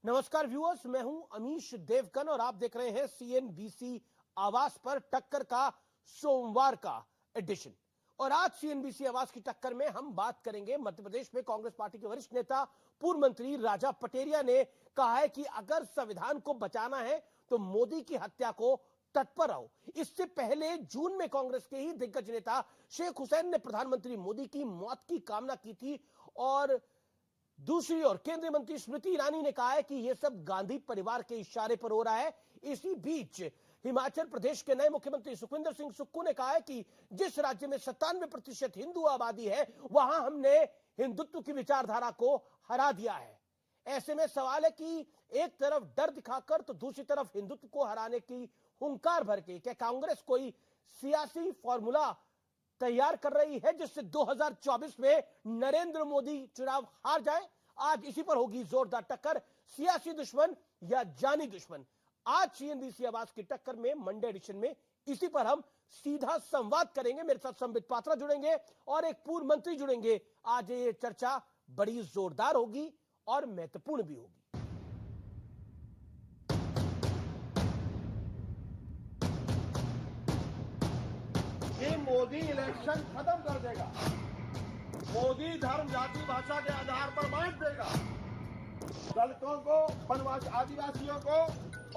नमस्कार व्यूअर्स, मैं हूं अमीश देवगन और आप देख रहे हैं सीएनबीसी आवाज पर टक्कर का सोमवार का एडिशन। और आज सीएनबीसी आवाज की टक्कर में हम बात करेंगे मध्य प्रदेश में कांग्रेस पार्टी के वरिष्ठ नेता पूर्व मंत्री राजा पटेरिया ने कहा है कि अगर संविधान को बचाना है तो मोदी की हत्या को तत्पर रहो। इससे पहले जून में कांग्रेस के ही दिग्गज नेता शेख हुसैन ने प्रधानमंत्री मोदी की मौत की कामना की थी और दूसरी ओर केंद्रीय मंत्री स्मृति ईरानी ने कहा है कि यह सब गांधी परिवार के इशारे पर हो रहा है। इसी बीच हिमाचल प्रदेश के नए मुख्यमंत्री सुखविंदर सिंह सुक्खू ने कहा है कि जिस राज्य में 97% हिंदू आबादी है वहां हमने हिंदुत्व की विचारधारा को हरा दिया है। ऐसे में सवाल है कि एक तरफ डर दिखाकर तो दूसरी तरफ हिंदुत्व को हराने की हुंकार भर के क्या कांग्रेस कोई सियासी फॉर्मूला तैयार कर रही है जिससे 2024 में नरेंद्र मोदी चुनाव हार जाए? आज इसी पर होगी जोरदार टक्कर, सियासी दुश्मन या जानी दुश्मन। आज सीएनबीसी आवाज की टक्कर में मंडे एडिशन में इसी पर हम सीधा संवाद करेंगे। मेरे साथ संबित पात्रा जुड़ेंगे और एक पूर्व मंत्री जुड़ेंगे। आज ये चर्चा बड़ी जोरदार होगी और महत्वपूर्ण भी होगी। मोदी इलेक्शन खत्म कर देगा, मोदी धर्म जाति भाषा के आधार पर बांट देगा, दलितों को, वनवासी आदिवासियों को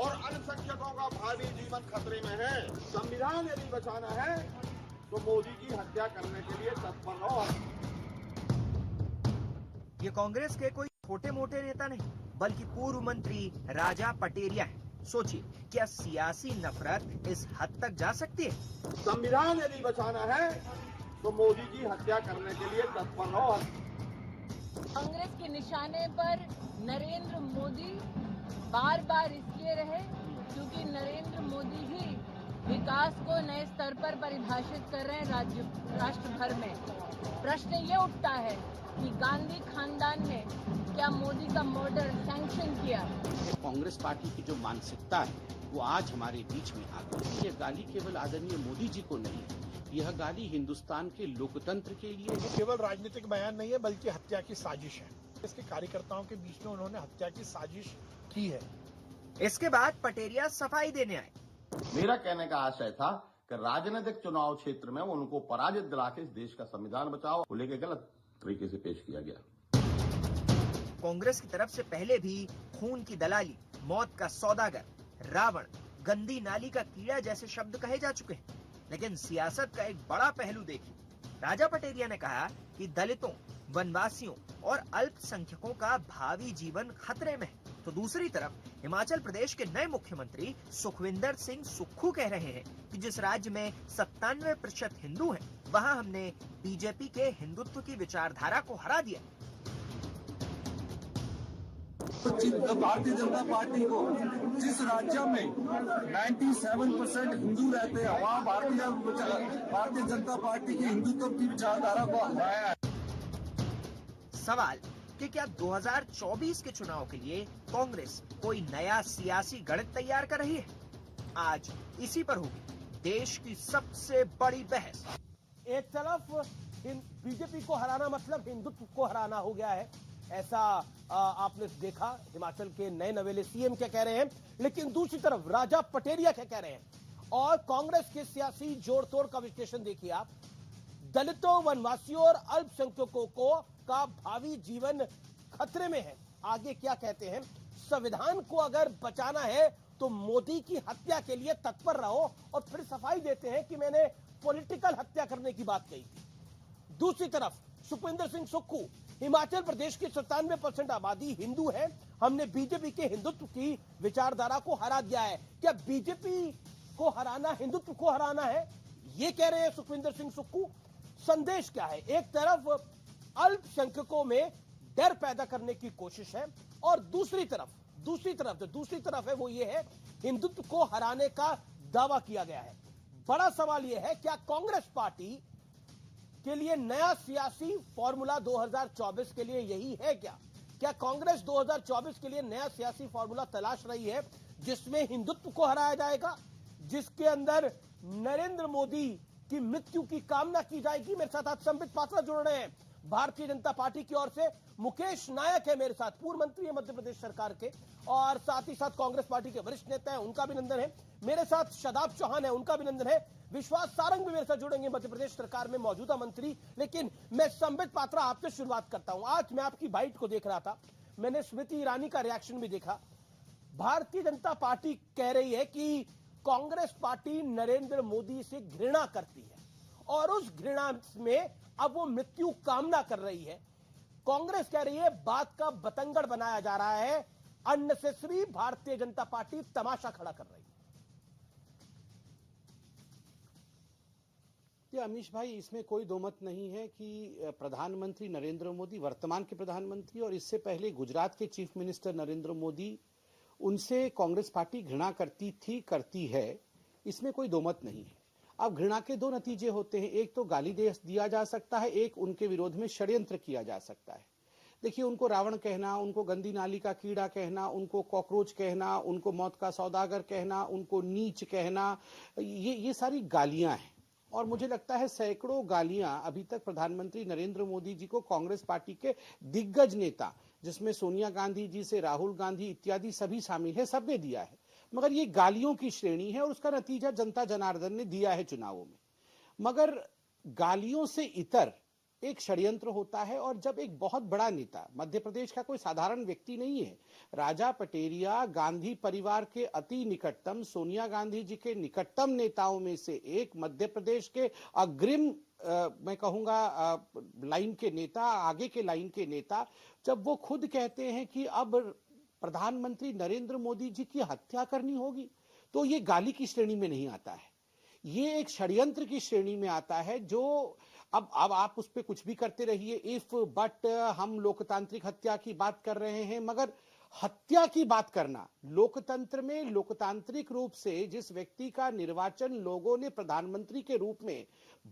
और अल्पसंख्यकों का भावी जीवन खतरे में है। संविधान यदि बचाना है तो मोदी की हत्या करने के लिए तत्पर रहो। ये कांग्रेस के कोई छोटे मोटे नेता नहीं बल्कि पूर्व मंत्री राजा पटेरिया है। सोचिए, क्या सियासी नफरत इस हद तक जा सकती है? संविधान यदि बचाना है तो मोदी की हत्या करने के लिए तत्पर रहो। कांग्रेस के निशाने पर नरेंद्र मोदी बार बार इसलिए रहे क्योंकि नरेंद्र मोदी ही विकास को नए स्तर पर परिभाषित कर रहे हैं राष्ट्र भर में। प्रश्न ये उठता है कि गांधी खानदान ने क्या मोदी का मर्डर सैंक्शन किया? कांग्रेस पार्टी की जो मानसिकता है वो आज हमारे बीच में आ गई। ये गाली केवल आदरणीय मोदी जी को नहीं है, यह गाली हिंदुस्तान के लोकतंत्र के लिए है। केवल राजनीतिक बयान नहीं है बल्कि हत्या की साजिश है। इसके कार्यकर्ताओं के बीच में उन्होंने हत्या की साजिश की है। इसके बाद पटेरिया सफाई देने आए। मेरा कहने का आशय था कि राजनीतिक चुनाव क्षेत्र में उनको पराजित दिला के इस देश का संविधान बचाओ को लेकर गलत तरीके से पेश किया गया। कांग्रेस की तरफ से पहले भी खून की दलाली, मौत का सौदागर, रावण, गंदी नाली का कीड़ा जैसे शब्द कहे जा चुके हैं। लेकिन सियासत का एक बड़ा पहलू देखिए। राजा पटेरिया ने कहा कि दलितों, वनवासियों और अल्पसंख्यकों का भावी जीवन खतरे में है। तो दूसरी तरफ हिमाचल प्रदेश के नए मुख्यमंत्री सुखविंदर सिंह सुक्खू कह रहे हैं कि जिस राज्य में 97% हिंदू हैं, वहां हमने बीजेपी के हिंदुत्व की विचारधारा को हरा दिया। भारतीय जनता पार्टी को जिस राज्य में 97% हिंदू रहते हैं वहाँ भारतीय जनता पार्टी की हिंदुत्व की विचारधारा को हराया है। सवाल कि क्या 2024 के चुनाव के लिए कांग्रेस कोई नया सियासी गणित तैयार कर रही है? आज इसी पर होगी देश की सबसे बड़ी बहस। एक तरफ बीजेपी को हराना मतलब हिंदुत्व को हराना हो गया है, ऐसा आपने देखा हिमाचल के नए नवेले सीएम क्या कह रहे हैं। लेकिन दूसरी तरफ राजा पटेरिया क्या कह रहे हैं और कांग्रेस के सियासी जोड़ तोड़ का विश्लेषण देखिए आप। दलितों, वनवासियों और अल्पसंख्यकों को का भावी जीवन खतरे में है। आगे क्या कहते हैं, संविधान को अगर बचाना है तो मोदी की हत्या के लिए तत्पर रहो। और फिर सफाई देते हैं कि मैंने पॉलिटिकल हत्या करने की बात कही थी। दूसरी तरफ सुखविंदर सिंह सुक्खू, हिमाचल प्रदेश की 97% आबादी हिंदू है, हमने बीजेपी के हिंदुत्व की विचारधारा को हरा दिया है। क्या बीजेपी को हराना हिंदुत्व को हराना है, ये कह रहे हैं सुखविंदर सिंह सुक्खू। संदेश क्या है? एक तरफ अल्पसंख्यकों में डर पैदा करने की कोशिश है और दूसरी तरफ है वो ये है हिंदुत्व को हराने का दावा किया गया है। बड़ा सवाल यह है, क्या कांग्रेस पार्टी के लिए नया सियासी फॉर्मूला 2024 के लिए यही है? क्या कांग्रेस 2024 के लिए नया सियासी फॉर्मूला तलाश रही है जिसमें हिंदुत्व को हराया जाएगा, जिसके अंदर नरेंद्र मोदी की मृत्यु की कामना की जाएगी? मेरे साथ आज संबित पात्रा जुड़ रहे हैं, भारतीय जनता पार्टी की ओर से मुकेश नायक है मेरे साथ, पूर्व मंत्री है मध्य प्रदेश सरकार के, और साथ ही साथ कांग्रेस पार्टी के वरिष्ठ नेता है, उनका अभिनंदन है। मेरे साथ शदाब चौहान है, उनका अभिनंदन है। विश्वास सारंग भी मेरे साथ जुड़ेंगे, मध्य प्रदेश सरकार में मौजूदा मंत्री। लेकिन मैं संबित पात्रा आपसे शुरुआत करता हूं। आज मैं आपकी बाइट को देख रहा था, मैंने स्मृति ईरानी का रिएक्शन भी देखा। भारतीय जनता पार्टी कह रही है कि कांग्रेस पार्टी नरेंद्र मोदी से घृणा करती है और उस घृणा में अब वो मृत्यु कामना कर रही है। कांग्रेस कह रही है बात का बतंगड़ बनाया जा रहा है, अननेसेसरी भारतीय जनता पार्टी तमाशा खड़ा कर रही है। ये अमीश भाई, इसमें कोई दो मत नहीं है कि प्रधानमंत्री नरेंद्र मोदी, वर्तमान के प्रधानमंत्री और इससे पहले गुजरात के चीफ मिनिस्टर नरेंद्र मोदी, उनसे कांग्रेस पार्टी घृणा करती थी, करती है, इसमें कोई दो मत नहीं है। अब घृणा के दो नतीजे होते हैं, एक तो गाली दिया जा सकता है, एक उनके विरोध में षड्यंत्र किया जा सकता है। देखिए, उनको रावण कहना, उनको गंदी नाली का कीड़ा कहना, उनको कॉकरोच कहना, उनको मौत का सौदागर कहना, उनको नीच कहना, ये सारी गालियां हैं। और मुझे लगता है सैकड़ों गालियां अभी तक प्रधानमंत्री नरेंद्र मोदी जी को कांग्रेस पार्टी के दिग्गज नेता, जिसमें सोनिया गांधी जी से राहुल गांधी इत्यादि सभी शामिल है, सबने दिया है। मगर ये गालियों की श्रेणी है और उसका नतीजा जनता जनार्दन ने दिया है चुनावों में। मगर गालियों से इतर एक षड्यंत्र होता है, और जब एक बहुत बड़ा नेता, मध्य प्रदेश का कोई साधारण व्यक्ति नहीं है, राजा पटेरिया गांधी परिवार के अति निकटतम, सोनिया गांधी जी के निकटतम नेताओं में से एक, मध्य प्रदेश के अग्रिम मैं कहूंगा लाइन के नेता, आगे के लाइन के नेता, जब वो खुद कहते हैं कि अब प्रधानमंत्री नरेंद्र मोदी जी की हत्या करनी होगी, तो ये गाली की श्रेणी में नहीं आता है, ये एक षड्यंत्र की श्रेणी में आता है। जो अब आप उस पर कुछ भी करते रहिए, इफ बट, हम लोकतांत्रिक हत्या की बात कर रहे हैं, मगर हत्या की बात करना, लोकतंत्र में लोकतांत्रिक रूप से जिस व्यक्ति का निर्वाचन लोगों ने प्रधानमंत्री के रूप में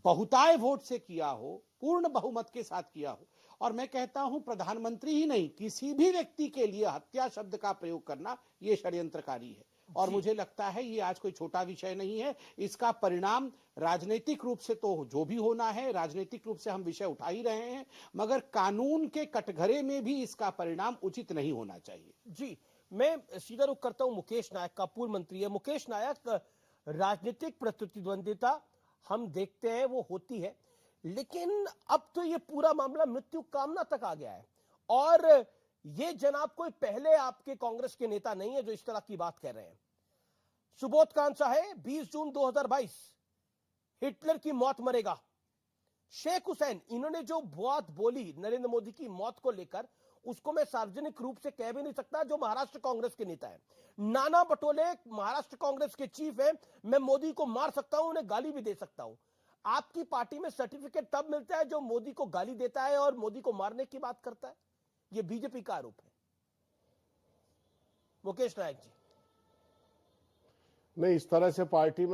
बहुताय वोट से किया हो, पूर्ण बहुमत के साथ किया हो, और मैं कहता हूं प्रधानमंत्री ही नहीं, किसी भी व्यक्ति के लिए हत्या शब्द का प्रयोग करना यह षड्यंत्रकारी है। और मुझे लगता है ये आज कोई छोटा विषय नहीं है, इसका परिणाम राजनीतिक रूप से तो जो भी होना है, राजनीतिक रूप से हम विषय उठा ही रहे हैं, मगर कानून के कटघरे में भी इसका परिणाम उचित नहीं होना चाहिए। जी, मैं सीधा रुख करता हूं मुकेश नायक का, पूर्व मंत्री है। मुकेश नायक, राजनीतिक प्रतिद्वंदिता हम देखते हैं वो होती है, लेकिन अब तो ये पूरा मामला मृत्यु कामना तक आ गया है, और ये जनाब कोई पहले आपके कांग्रेस के नेता नहीं है जो इस तरह की बात कह रहे हैं। सुबोध कांसा है, 20 जून 2022, हिटलर की मौत मरेगा। शेख हुसैन, इन्होंने जो बात बोली नरेंद्र मोदी की मौत को लेकर, उसको मैं सार्वजनिक रूप से कह भी नहीं सकता, जो महाराष्ट्र कांग्रेस के नेता है। नाना पटोले महाराष्ट्र कांग्रेस के चीफ हैं, मैं मोदी को मार सकता हूं, उन्हें गाली भी दे सकता हूं। आपकी पार्टी में सर्टिफिकेट तब मिलता है जो मोदी को गाली देता है और मोदी को मारने की बात करता है। ये बीजेपी का आरोप है। मुकेश नायक जी, नहीं, इस तरह से पार्टी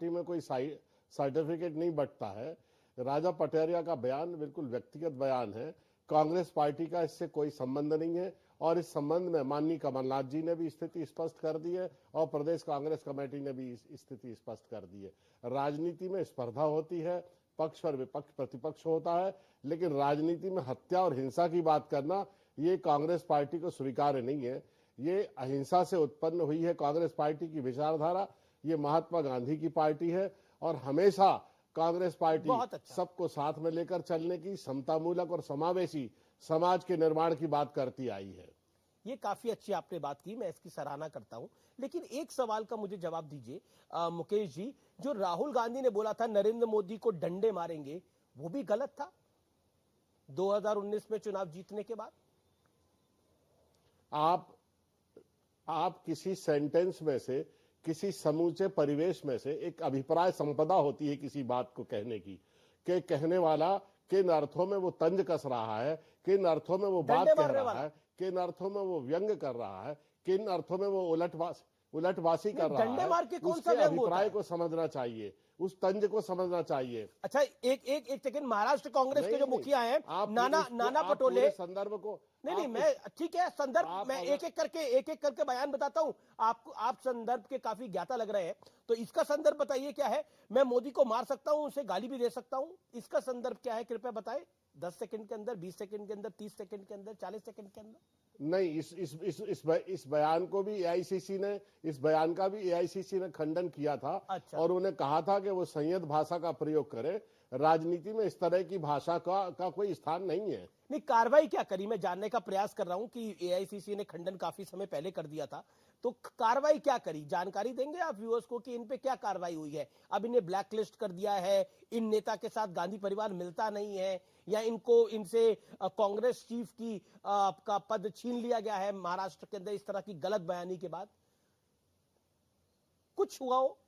में कोई सर्टिफिकेट नहीं बंटता है। राजा पटेरिया का बयान बिल्कुल व्यक्तिगत बयान है, कांग्रेस पार्टी का इससे कोई संबंध नहीं है, और इस संबंध में माननीय कमलनाथ जी ने भी स्थिति स्पष्ट कर दी है और प्रदेश कांग्रेस कमेटी ने भी स्थिति स्पष्ट कर दी है। राजनीति में स्पर्धा होती है, पक्ष और विपक्ष प्रतिपक्ष होता है, लेकिन राजनीति में हत्या और हिंसा की बात करना ये कांग्रेस पार्टी को स्वीकार्य नहीं है। ये अहिंसा से उत्पन्न हुई है कांग्रेस पार्टी की विचारधारा, ये महात्मा गांधी की पार्टी है, और हमेशा कांग्रेस पार्टी सबको साथ में लेकर चलने की, समतामूलक और समावेशी समाज के निर्माण की बात करती आई है। ये काफी अच्छी आपने बात की, मैं इसकी सराहना करता हूं, लेकिन एक सवाल का मुझे जवाब दीजिए मुकेश जी। जो राहुल गांधी ने बोला था नरेंद्र मोदी को डंडे मारेंगे, वो भी गलत था 2019 में चुनाव जीतने के बाद? आप किसी सेंटेंस में से, किसी समूचे परिवेश में से एक अभिप्राय संपदा होती है किसी बात को कहने की, कि कहने वाला किन अर्थों में वो तंज कस रहा है, किन अर्थों में वो बात कह रहा है, किन अर्थों में वो व्यंग कर रहा है, किन अर्थों में वो उलटवासी कर रहा डंडे है, मार के कौन सा उसके व्यंग होता अभिप्राय है? को समझना चाहिए, उस तंज को समझना चाहिए। अच्छा, एक सेकंड, महाराष्ट्र कांग्रेस के जो नहीं, मुखिया हैं आप नाना आप पटोले, पूरे संदर्भ को नहीं मैं ठीक है संदर्भ, आप मैं एक एक करके बयान बताता हूं आपको। आप संदर्भ के काफी ज्ञाता लग रहे हैं, तो इसका संदर्भ बताइए क्या है। मैं मोदी को मार सकता हूं, उसे गाली भी दे सकता हूं, इसका संदर्भ क्या है कृपया बताएं। 10 सेकंड के अंदर, 20 सेकंड के अंदर, 30 सेकंड के अंदर, 40 सेकंड के अंदर। नहीं, इस बयान को भी एआईसीसी ने, इस बयान का भी एआईसीसी ने खंडन किया था। अच्छा। और उन्हें कहा था कि वो संयत भाषा का प्रयोग करे, राजनीति में इस तरह की भाषा का कोई स्थान नहीं है। नहीं, कार्रवाई क्या करी, मैं जानने का प्रयास कर रहा हूं कि एआईसीसी ने खंडन काफी समय पहले कर दिया था, तो कार्रवाई क्या करी, जानकारी देंगे आप व्यूअर्स को कि इन पे क्या कार्रवाई हुई है। अब इन्हें ब्लैकलिस्ट कर दिया है, इन नेता के साथ गांधी परिवार मिलता नहीं है, या इनसे कांग्रेस चीफ की का पद छीन लिया गया है महाराष्ट्र के अंदर इस तरह की गलत बयानी के बाद, कुछ हुआ हो?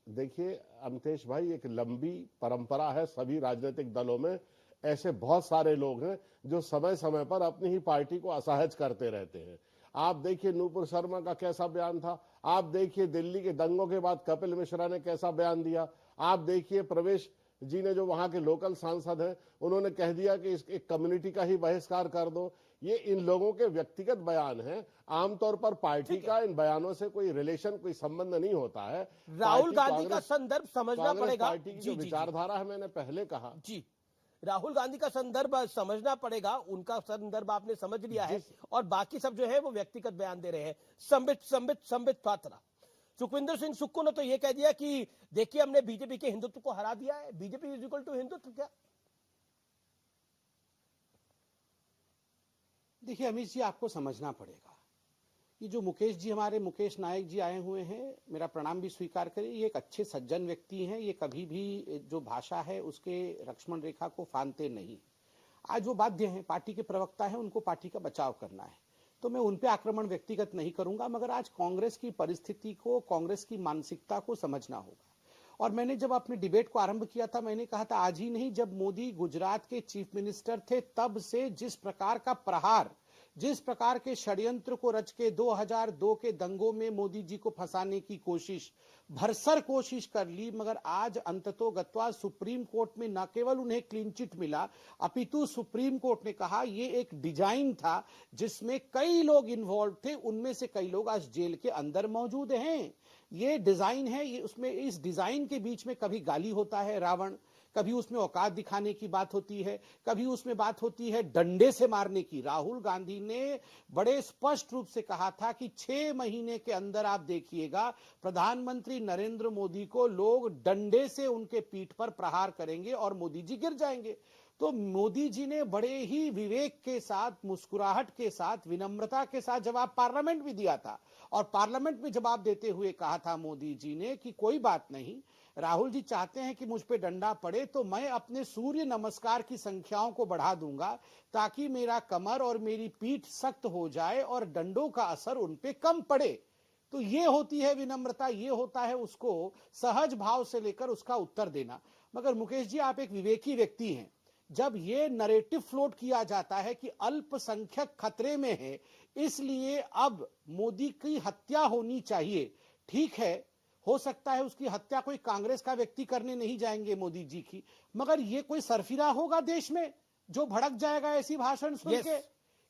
देखिए अमतेश भाई, एक लंबी परंपरा है सभी राजनीतिक दलों में। ऐसे बहुत सारे लोग हैं जो समय समय पर अपनी ही पार्टी को असहज करते रहते हैं। आप देखिए नूपुर शर्मा का कैसा बयान था, आप देखिए दिल्ली के दंगों के बाद कपिल मिश्रा ने कैसा बयान दिया, आप देखिए प्रवेश जी ने, जो वहां के लोकल सांसद हैं, उन्होंने कह दिया कि इस एक कम्युनिटी का ही बहिष्कार कर दो। ये इन लोगों के व्यक्तिगत बयान हैं। आमतौर पर पार्टी का इन बयानों से कोई रिलेशन, कोई संबंध नहीं होता है। राहुल गांधी का संदर्भ समझना पड़ेगा। पार्टी की जो विचारधारा है, मैंने पहले कहा जी, राहुल गांधी का संदर्भ समझना पड़ेगा, उनका संदर्भ आपने समझ लिया है, और बाकी सब जो है वो व्यक्तिगत बयान दे रहे हैं। संबित पात्रा, सुखविंदर सिंह सुक्खू ने तो ये कह दिया कि देखिए हमने बीजेपी के हिंदुत्व को हरा दिया है। BJP is equal to Hindutva क्या? देखिए अमित जी, आपको समझना पड़ेगा कि जो मुकेश जी, हमारे मुकेश नायक जी आए हुए हैं, मेरा प्रणाम भी स्वीकार करें, ये एक अच्छे सज्जन व्यक्ति हैं। ये कभी भी जो भाषा है उसके लक्ष्मण रेखा को फांदते नहीं। आज वो बाध्य हैं, पार्टी के प्रवक्ता हैं, उनको पार्टी का बचाव करना है, तो मैं उन पे आक्रमण व्यक्तिगत नहीं करूंगा। मगर आज कांग्रेस की परिस्थिति को, कांग्रेस की मानसिकता को समझना होगा। और मैंने जब अपने डिबेट को आरंभ किया था, मैंने कहा था आज ही नहीं, जब मोदी गुजरात के चीफ मिनिस्टर थे तब से जिस प्रकार का प्रहार, जिस प्रकार के षड्यंत्र को रच के 2002 के दंगों में मोदी जी को फंसाने की कोशिश, भरसर कोशिश कर ली, मगर आज अंततोगत्वा सुप्रीम कोर्ट में न केवल उन्हें क्लीन चिट मिला, अपितु सुप्रीम कोर्ट ने कहा ये एक डिजाइन था जिसमें कई लोग इन्वॉल्व थे, उनमें से कई लोग आज जेल के अंदर मौजूद हैं। ये डिजाइन है, ये उसमें, इस डिजाइन के बीच में कभी गाली होता है रावण, कभी उसमें औकात दिखाने की बात होती है, कभी उसमें बात होती है डंडे से मारने की। राहुल गांधी ने बड़े स्पष्ट रूप से कहा था कि 6 महीने के अंदर आप देखिएगा प्रधानमंत्री नरेंद्र मोदी को लोग डंडे से उनके पीठ पर प्रहार करेंगे और मोदी जी गिर जाएंगे। तो मोदी जी ने बड़े ही विवेक के साथ, मुस्कुराहट के साथ, विनम्रता के साथ जवाब पार्लियामेंट में दिया था। और पार्लियामेंट में जवाब देते हुए कहा था मोदी जी ने कि कोई बात नहीं, राहुल जी चाहते हैं कि मुझ पे डंडा पड़े तो मैं अपने सूर्य नमस्कार की संख्याओं को बढ़ा दूंगा ताकि मेरा कमर और मेरी पीठ सख्त हो जाए और डंडों का असर उन पे कम पड़े। तो ये होती है विनम्रता, ये होता है उसको सहज भाव से लेकर उसका उत्तर देना। मगर मुकेश जी, आप एक विवेकी व्यक्ति हैं। जब ये नरेटिव फ्लोट किया जाता है कि अल्पसंख्यक खतरे में है इसलिए अब मोदी की हत्या होनी चाहिए, ठीक है, हो सकता है उसकी हत्या कोई कांग्रेस का व्यक्ति करने नहीं जाएंगे मोदी जी की, मगर ये कोई सरफिरा होगा देश में जो भड़क जाएगा ऐसी भाषण सुन के?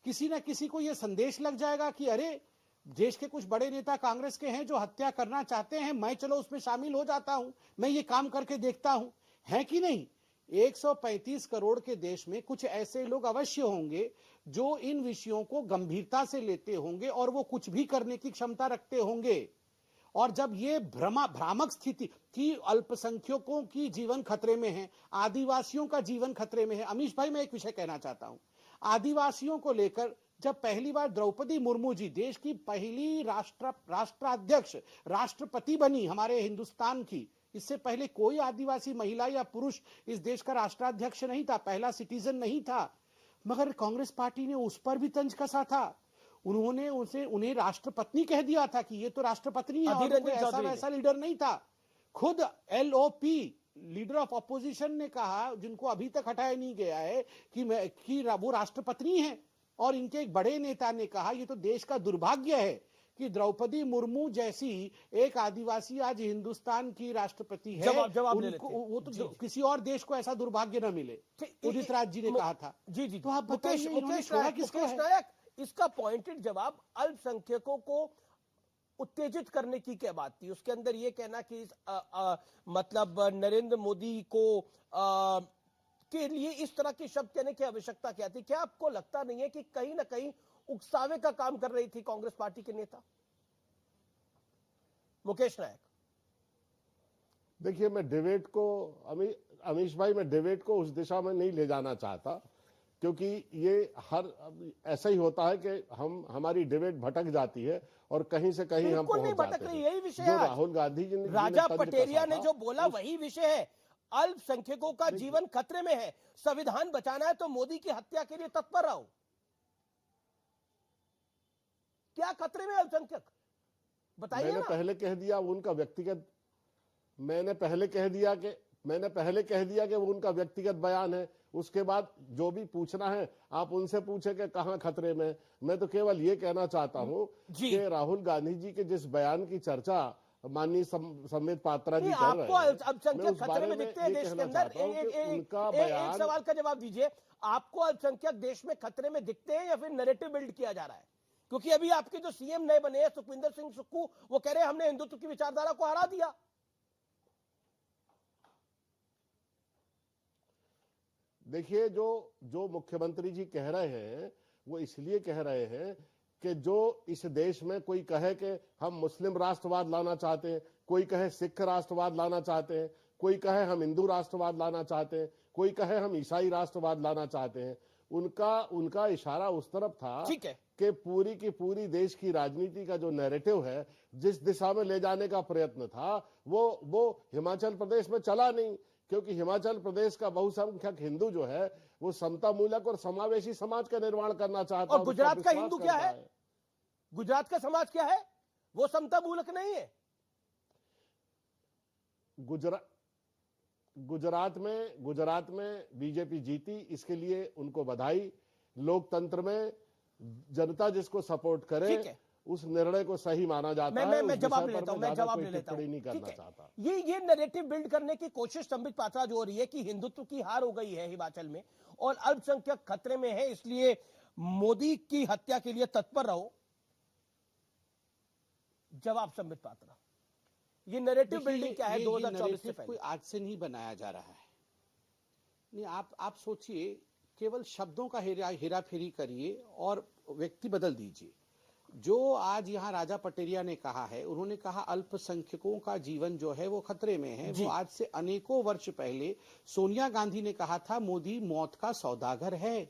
किसी ना किसी को ये संदेश लग जाएगा कि अरे देश के कुछ बड़े नेता कांग्रेस के हैं जो हत्या करना चाहते हैं, मैं चलो उसमें शामिल हो जाता हूं, मैं ये काम करके देखता हूं, है कि नहीं? 135 करोड़ के देश में कुछ ऐसे लोग अवश्य होंगे जो इन विषयों को गंभीरता से लेते होंगे और वो कुछ भी करने की क्षमता रखते होंगे। और जब ये भ्रामक स्थिति कि अल्पसंख्यकों की जीवन खतरे में है, आदिवासियों का जीवन खतरे में है। अमीश भाई, मैं एक विषय कहना चाहता हूं, आदिवासियों को लेकर जब पहली बार द्रौपदी मुर्मू जी देश की पहली राष्ट्राध्यक्ष, राष्ट्रपति बनी हमारे हिंदुस्तान की, इससे पहले कोई आदिवासी महिला या पुरुष इस देश का राष्ट्राध्यक्ष नहीं था, पहला सिटीजन नहीं था, मगर कांग्रेस पार्टी ने उस पर भी तंज कसा था। उन्होंने उन्हें राष्ट्रपत्नी कह दिया था कि ये तो राष्ट्रपत्नी है, और कोई ऐसा वैसा लीडर नहीं था। खुद LOP, लीडर ऑफ ऑपोजिशन, ने कहा, जिनको अभी तक हटाया नहीं गया है, कि वो राष्ट्रपत्नी है। और इनके एक बड़े नेता ने कहा ये तो देश का दुर्भाग्य है कि द्रौपदी मुर्मू जैसी एक आदिवासी आज हिंदुस्तान की राष्ट्रपति है। जवाब ले लेते हैं। वो तो किसी और देश को ऐसा दुर्भाग्य न मिले, उदित राज जी ने कहा था। जी तो आप बताइए इन्होंने छोड़ा किसको है? नायक, इसका पॉइंटेड जवाब अल्पसंख्यकों को उत्तेजित करने की क्या बात थी? उसके अंदर ये कहना कि मतलब नरेंद्र मोदी को के लिए इस तरह के शब्द कहने की आवश्यकता क्या थी? क्या आपको लगता नहीं है कि कहीं ना कहीं उकसावे का काम कर रही थी कांग्रेस पार्टी के नेता? मुकेश नायक, देखिए, मैं डिबेट को अमीश भाई, मैं डिबेट को उस दिशा में नहीं ले जाना चाहता, क्योंकि ये ऐसा ही होता है कि हमारी डिबेट भटक जाती है और कहीं से कहीं हम पहुंच जाते हैं। यही विषय जो है। राहुल गांधी जी ने राजा पटेरिया ने जो बोला वही विषय है। अल्पसंख्यकों का जीवन खतरे में है, संविधान बचाना है तो मोदी की हत्या के लिए तत्पर रहो। क्या खतरे में अल्पसंख्यक, बताइए ना। मैंने पहले कह दिया उनका व्यक्तिगत, मैंने पहले कह दिया कि वो उनका व्यक्तिगत बयान है। उसके बाद जो भी पूछना है आप उनसे पूछे कि कहां खतरे में। मैं तो केवल ये कहना चाहता हूं कि राहुल गांधी जी के जिस बयान की चर्चा माननीय संबित पात्रा जी कर रहे हैं, आपको अल्पसंख्यक खतरे में दिखते हैं देश के अंदर? एक सवाल का जवाब दीजिए, आपको अल्पसंख्यक देश में खतरे में दिखते हैं या फिर नैरेटिव बिल्ड किया जा रहा है? क्योंकि अभी आपके जो सीएम नए बने हैं सुखविंदर सिंह सुक्खू, वो कह रहे हैं हमने हिंदुत्व की विचारधारा को हरा दिया। देखिए, जो मुख्यमंत्री जी कह रहे हैं वो इसलिए कह रहे हैं कि जो इस देश में कोई कहे कि हम मुस्लिम राष्ट्रवाद लाना चाहते हैं, कोई कहे सिख राष्ट्रवाद लाना चाहते हैं, कोई कहे हम हिंदू राष्ट्रवाद लाना चाहते हैं, कोई कहे हम ईसाई राष्ट्रवाद लाना चाहते हैं, उनका इशारा उस तरफ था कि पूरी की पूरी देश की राजनीति का जो नैरेटिव है, जिस दिशा में ले जाने का प्रयत्न था, वो हिमाचल प्रदेश में चला नहीं, क्योंकि हिमाचल प्रदेश का बहुसंख्यक हिंदू जो है वो समता मूलक और समावेशी समाज का निर्माण करना चाहता है। और गुजरात का हिंदू क्या है? गुजरात का समाज क्या है? वो समता मूलक नहीं है। गुजरात में बीजेपी जीती, इसके लिए उनको बधाई। लोकतंत्र में जनता जिसको सपोर्ट करे उस निर्णय को सही माना जाता है। मैं जवाब ले लेता हूं, मैं जवाब ले लेता हूं। नहीं करना चाहता। ये नैरेटिव बिल्ड करने की कोशिश संबित पात्रा जो हो रही है कि हिंदुत्व की हार हो गई है हिमाचल में और अल्पसंख्यक खतरे में है, इसलिए मोदी की हत्या के लिए तत्पर रहो। जवाब संबित पात्रा, ये नैरेटिव बिल्डिंग क्या है? 2024 से पहले कोई आज से नहीं बनाया जा रहा है। नहीं, आप सोचिए, केवल शब्दों का हेराफेरी करिए और व्यक्ति बदल दीजिए। जो आज यहाँ राजा पटेरिया ने कहा है, उन्होंने कहा अल्पसंख्यकों का जीवन जो है वो खतरे में है। वो आज से अनेकों वर्ष पहले सोनिया गांधी ने कहा था मोदी मौत का सौदागर है।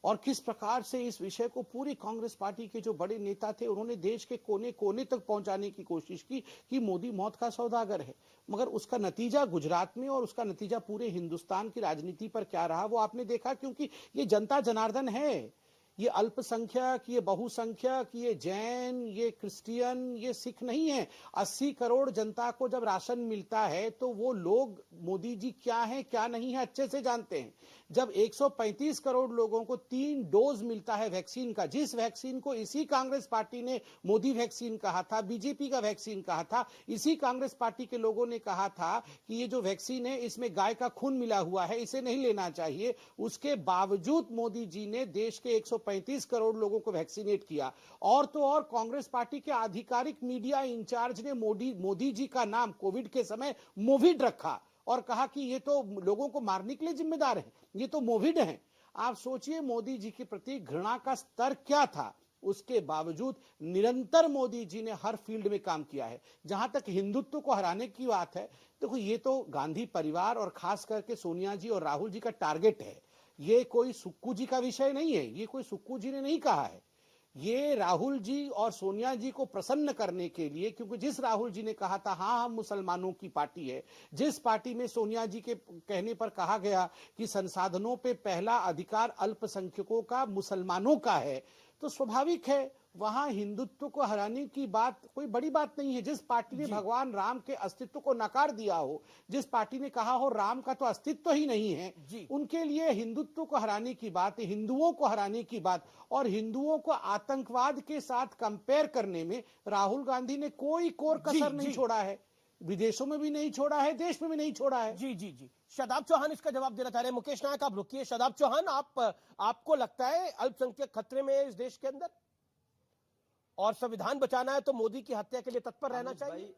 और किस प्रकार से इस विषय को पूरी कांग्रेस पार्टी के जो बड़े नेता थे उन्होंने देश के कोने कोने तक पहुंचाने की कोशिश की कि मोदी मौत का सौदागर है। मगर उसका नतीजा गुजरात में और उसका नतीजा पूरे हिंदुस्तान की राजनीति पर क्या रहा वो आपने देखा, क्योंकि ये जनता जनार्दन है। ये अल्पसंख्यक, ये बहुसंख्यक, ये जैन, ये क्रिश्चियन, ये सिख नहीं है। 80 करोड़ जनता को जब राशन मिलता है तो वो लोग मोदी जी क्या है क्या नहीं है अच्छे से जानते हैं। जब 135 करोड़ लोगों को 3 डोज मिलता है वैक्सीन का, जिस वैक्सीन को इसी कांग्रेस पार्टी ने मोदी वैक्सीन कहा था, बीजेपी का वैक्सीन कहा था, इसी कांग्रेस पार्टी के लोगों ने कहा था कि ये जो वैक्सीन है इसमें गाय का खून मिला हुआ है, इसे नहीं लेना चाहिए। उसके बावजूद मोदी जी ने देश के 135 करोड़ लोगों को वैक्सीनेट किया। और तो और कांग्रेस पार्टी के आधिकारिक मीडिया इंचार्ज ने मोदी जी का नाम कोविड के समय मोविड रखा और कहा कि ये तो लोगों को मारने के लिए जिम्मेदार है, ये तो मोविड है। आप सोचिए मोदी जी के प्रति घृणा का स्तर क्या था। उसके बावजूद निरंतर मोदी जी ने हर फील्ड में काम किया है। जहां तक हिंदुत्व को हराने की बात है, देखो ये तो गांधी परिवार और खास करके सोनिया जी और राहुल जी का टारगेट है। ये कोई सुक्खू जी का विषय नहीं है, ये कोई सुक्खू जी ने नहीं कहा है। ये राहुल जी और सोनिया जी को प्रसन्न करने के लिए, क्योंकि जिस राहुल जी ने कहा था हाँ हम मुसलमानों की पार्टी है, जिस पार्टी में सोनिया जी के कहने पर कहा गया कि संसाधनों पे पहला अधिकार अल्पसंख्यकों का, मुसलमानों का है, तो स्वाभाविक है वहां हिंदुत्व को हराने की बात कोई बड़ी बात नहीं है। जिस पार्टी ने भगवान राम के अस्तित्व को नकार दिया हो, जिस पार्टी ने कहा हो राम का तो अस्तित्व ही नहीं है, उनके लिए हिंदुत्व को हराने की बात, हिंदुओं को हराने की बात और हिंदुओं को आतंकवाद के साथ कंपेयर करने में राहुल गांधी ने कोई कोर कसर नहीं छोड़ा है। विदेशों में भी नहीं छोड़ा है, देश में भी नहीं छोड़ा है। जी शादाब चौहान इसका जवाब देना चाह रहे हैं। मुकेश नायक आप रुकिए। शादाब चौहान, आपको लगता है अल्पसंख्यक खतरे में है इस देश के अंदर और संविधान बचाना है तो मोदी की हत्या के लिए तत्पर रहना चाहिए?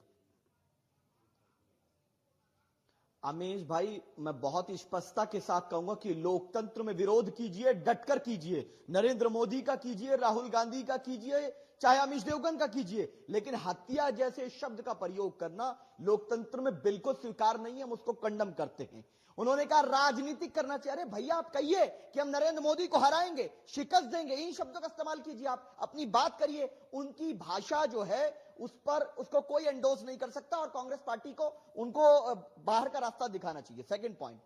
अमीश भाई, मैं बहुत स्पष्टता के साथ कहूंगा कि लोकतंत्र में विरोध कीजिए, डटकर कीजिए, नरेंद्र मोदी का कीजिए, राहुल गांधी का कीजिए, चाहे अमीश देवगन का कीजिए, लेकिन हत्या जैसे शब्द का प्रयोग करना लोकतंत्र में बिल्कुल स्वीकार नहीं है। हम उसको कंडम करते हैं। उन्होंने कहा राजनीतिक करना चाहिए। अरे भैया, आप कहिए कि हम नरेंद्र मोदी को हराएंगे, शिकस्त देंगे, इन शब्दों का इस्तेमाल कीजिए, आप अपनी बात करिए। उनकी भाषा जो है उस पर उसको कोई एंडोर्स नहीं कर सकता और कांग्रेस पार्टी को उनको बाहर का रास्ता दिखाना चाहिए। सेकंड पॉइंट,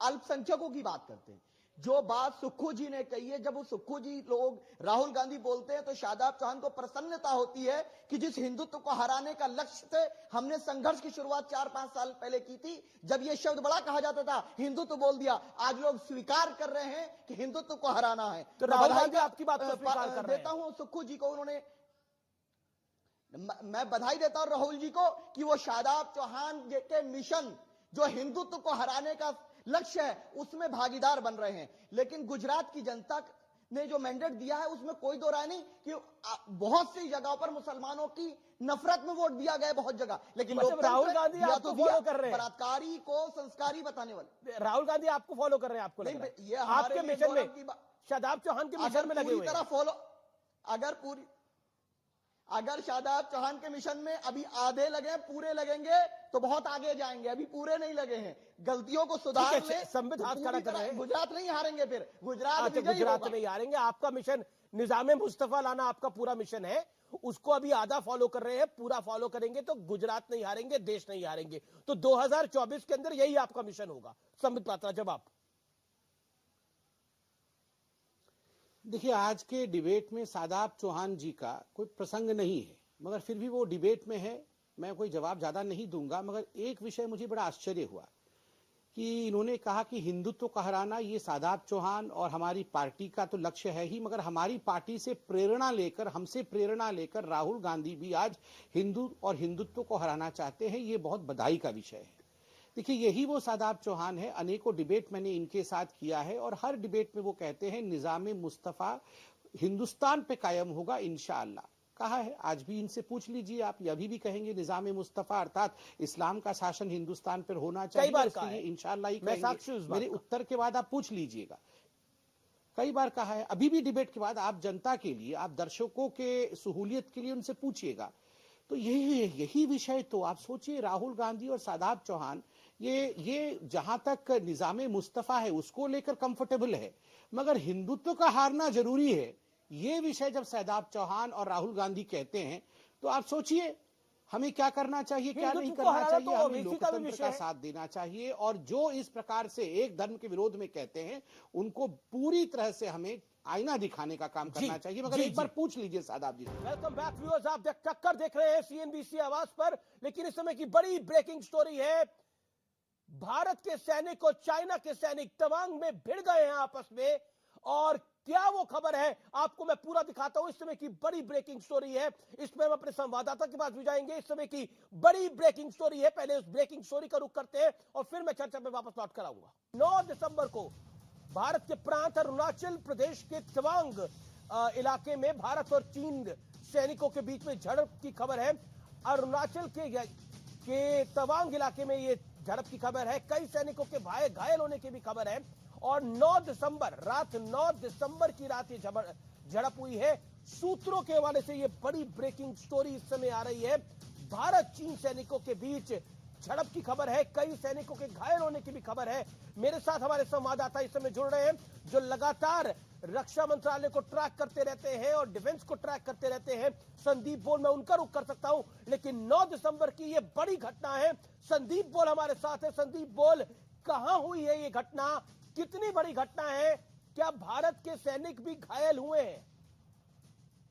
अल्पसंख्यकों की बात करते हैं। जो बात सुक्खू जी ने कही है, जब वो सुक्खू जी लोग राहुल गांधी बोलते हैं तो शादाब चौहान को प्रसन्नता होती है कि जिस हिंदुत्व को हराने का लक्ष्य से हमने संघर्ष की शुरुआत 4-5 साल पहले की थी, जब ये शब्द बड़ा कहा जाता था, हिंदुत्व बोल दिया, आज लोग स्वीकार कर रहे हैं कि हिंदुत्व को हराना है। तो राहुल गांधी आपकी बात को स्वीकार कर रहे हैं। देता हूं सुक्खू जी को, उन्होंने, मैं बधाई देता हूं राहुल जी को कि वो शादाब चौहान के मिशन जो हिंदुत्व को हराने का लक्ष्य है उसमें भागीदार बन रहे हैं। लेकिन गुजरात की जनता ने जो मैंडेट दिया है उसमें कोई दो राय नहीं कि बहुत सी जगहों पर मुसलमानों की नफरत में वोट दिया गया, बहुत जगह। लेकिन राहुल गांधी आपको फॉलो कर रहे हैं, बलात्कारी को संस्कारी बताने वाले राहुल गांधी आपको फॉलो कर रहे हैं। आपको लग रहा है ये आपके मिशन में, शादाब चौहान के मिशन में लगे हुए हैं। फॉलो अगर शादाब चौहान के मिशन में अभी आधे लगे, पूरे लगेंगे तो बहुत आगे जाएंगे। अभी पूरे नहीं लगे हैं, गलतियों को सुधार ले, संबित हाथ खड़ा कर रहे हैं। गुजरात नहीं हारेंगे, फिर गुजरात नहीं हारेंगे। आपका मिशन निजामे मुस्तफा लाना आपका पूरा मिशन है, उसको अभी आधा फॉलो कर रहे हैं, पूरा फॉलो करेंगे तो गुजरात नहीं हारेंगे, देश नहीं हारेंगे। तो 2024 के अंदर यही आपका मिशन होगा। संबित पात्रा, जवाब। देखिए, आज के डिबेट में शादाब चौहान जी का कोई प्रसंग नहीं है, मगर फिर भी वो डिबेट में है, मैं कोई जवाब ज्यादा नहीं दूंगा। मगर एक विषय मुझे बड़ा आश्चर्य हुआ कि इन्होंने कहा कि हिंदुत्व को हराना ये शादाब चौहान और हमारी पार्टी का तो लक्ष्य है ही, मगर हमारी पार्टी से प्रेरणा लेकर, हमसे प्रेरणा लेकर राहुल गांधी भी आज हिंदू और हिंदुत्व को हराना चाहते हैं। ये बहुत बधाई का विषय है। देखिए, यही वो शादाब चौहान है। अनेकों डिबेट मैंने इनके साथ किया है और हर डिबेट में वो कहते हैं निजामे मुस्तफा हिंदुस्तान पे कायम होगा इंशाअल्लाह। कहा है, आज भी इनसे पूछ लीजिए आप, ये अभी भी कहेंगे निजामे मुस्तफा अर्थात इस्लाम का शासन हिंदुस्तान पर होना चाहिए, इंशाअल्लाह ही कहेंगे। मेरे उत्तर के बाद आप पूछ लीजिएगा, कई बार कहा है। अभी भी डिबेट के बाद आप जनता के लिए, आप दर्शकों के सहूलियत के लिए उनसे पूछिएगा। तो यही विषय, तो आप सोचिए, राहुल गांधी और शादाब चौहान ये जहां तक निजामे मुस्तफा है उसको लेकर कंफर्टेबल है, मगर हिंदुत्व का हारना जरूरी है, ये विषय जब शादाब चौहान और राहुल गांधी कहते हैं तो आप सोचिए हमें क्या करना चाहिए, क्या नहीं करना चाहिए। हमें लोकतंत्र का साथ देना चाहिए और जो इस प्रकार से एक धर्म के विरोध में कहते हैं उनको पूरी तरह से हमें आईना दिखाने का काम करना चाहिए। मगर एक बार पूछ लीजिए शादाब जी। वेलकम बैक व्यूअर्स, आप टक्कर देख रहे हैं सीएनबीसी आवाज पर। लेकिन इस समय की बड़ी ब्रेकिंग स्टोरी है, भारत के सैनिक और चाइना के सैनिक तवांग में भिड़ गए हैं आपस में, और क्या वो खबर है आपको मैं पूरा दिखाता हूं। इस समय की बड़ी ब्रेकिंग स्टोरी है, इसमें हम अपने संवाददाता के पास भी जाएंगे। इस समय की बड़ी ब्रेकिंग स्टोरी है, पहले उस ब्रेकिंग स्टोरी का रुख करते हैं और फिर मैं चर्चा में वापस लौट कर आऊंगा। 9 दिसंबर को भारत के प्रांत अरुणाचल प्रदेश के तवांग इलाके में भारत और चीन सैनिकों के बीच में झड़प की खबर है। अरुणाचल के तवांग इलाके में ये झड़प की खबर है, कई सैनिकों के घायल होने की भी खबर है। और 9 दिसंबर रात 9 दिसंबर की रात ये झड़प हुई है। सूत्रों के हवाले से ये बड़ी ब्रेकिंग स्टोरी इस समय आ रही है। भारत चीन सैनिकों के बीच झड़प की खबर है, कई सैनिकों के घायल होने की भी खबर है। मेरे साथ हमारे संवाददाता इस समय जुड़ रहे हैं जो लगातार रक्षा मंत्रालय को ट्रैक करते रहते हैं और डिफेंस को ट्रैक करते रहते हैं। संदीप बोल, मैं उनका रुख कर सकता हूं, लेकिन 9 दिसंबर की ये बड़ी घटना है। संदीप बोल हमारे साथ है। संदीप बोल, कहां हुई है ये घटना, कितनी बड़ी घटना है, क्या भारत के सैनिक भी घायल हुए हैं?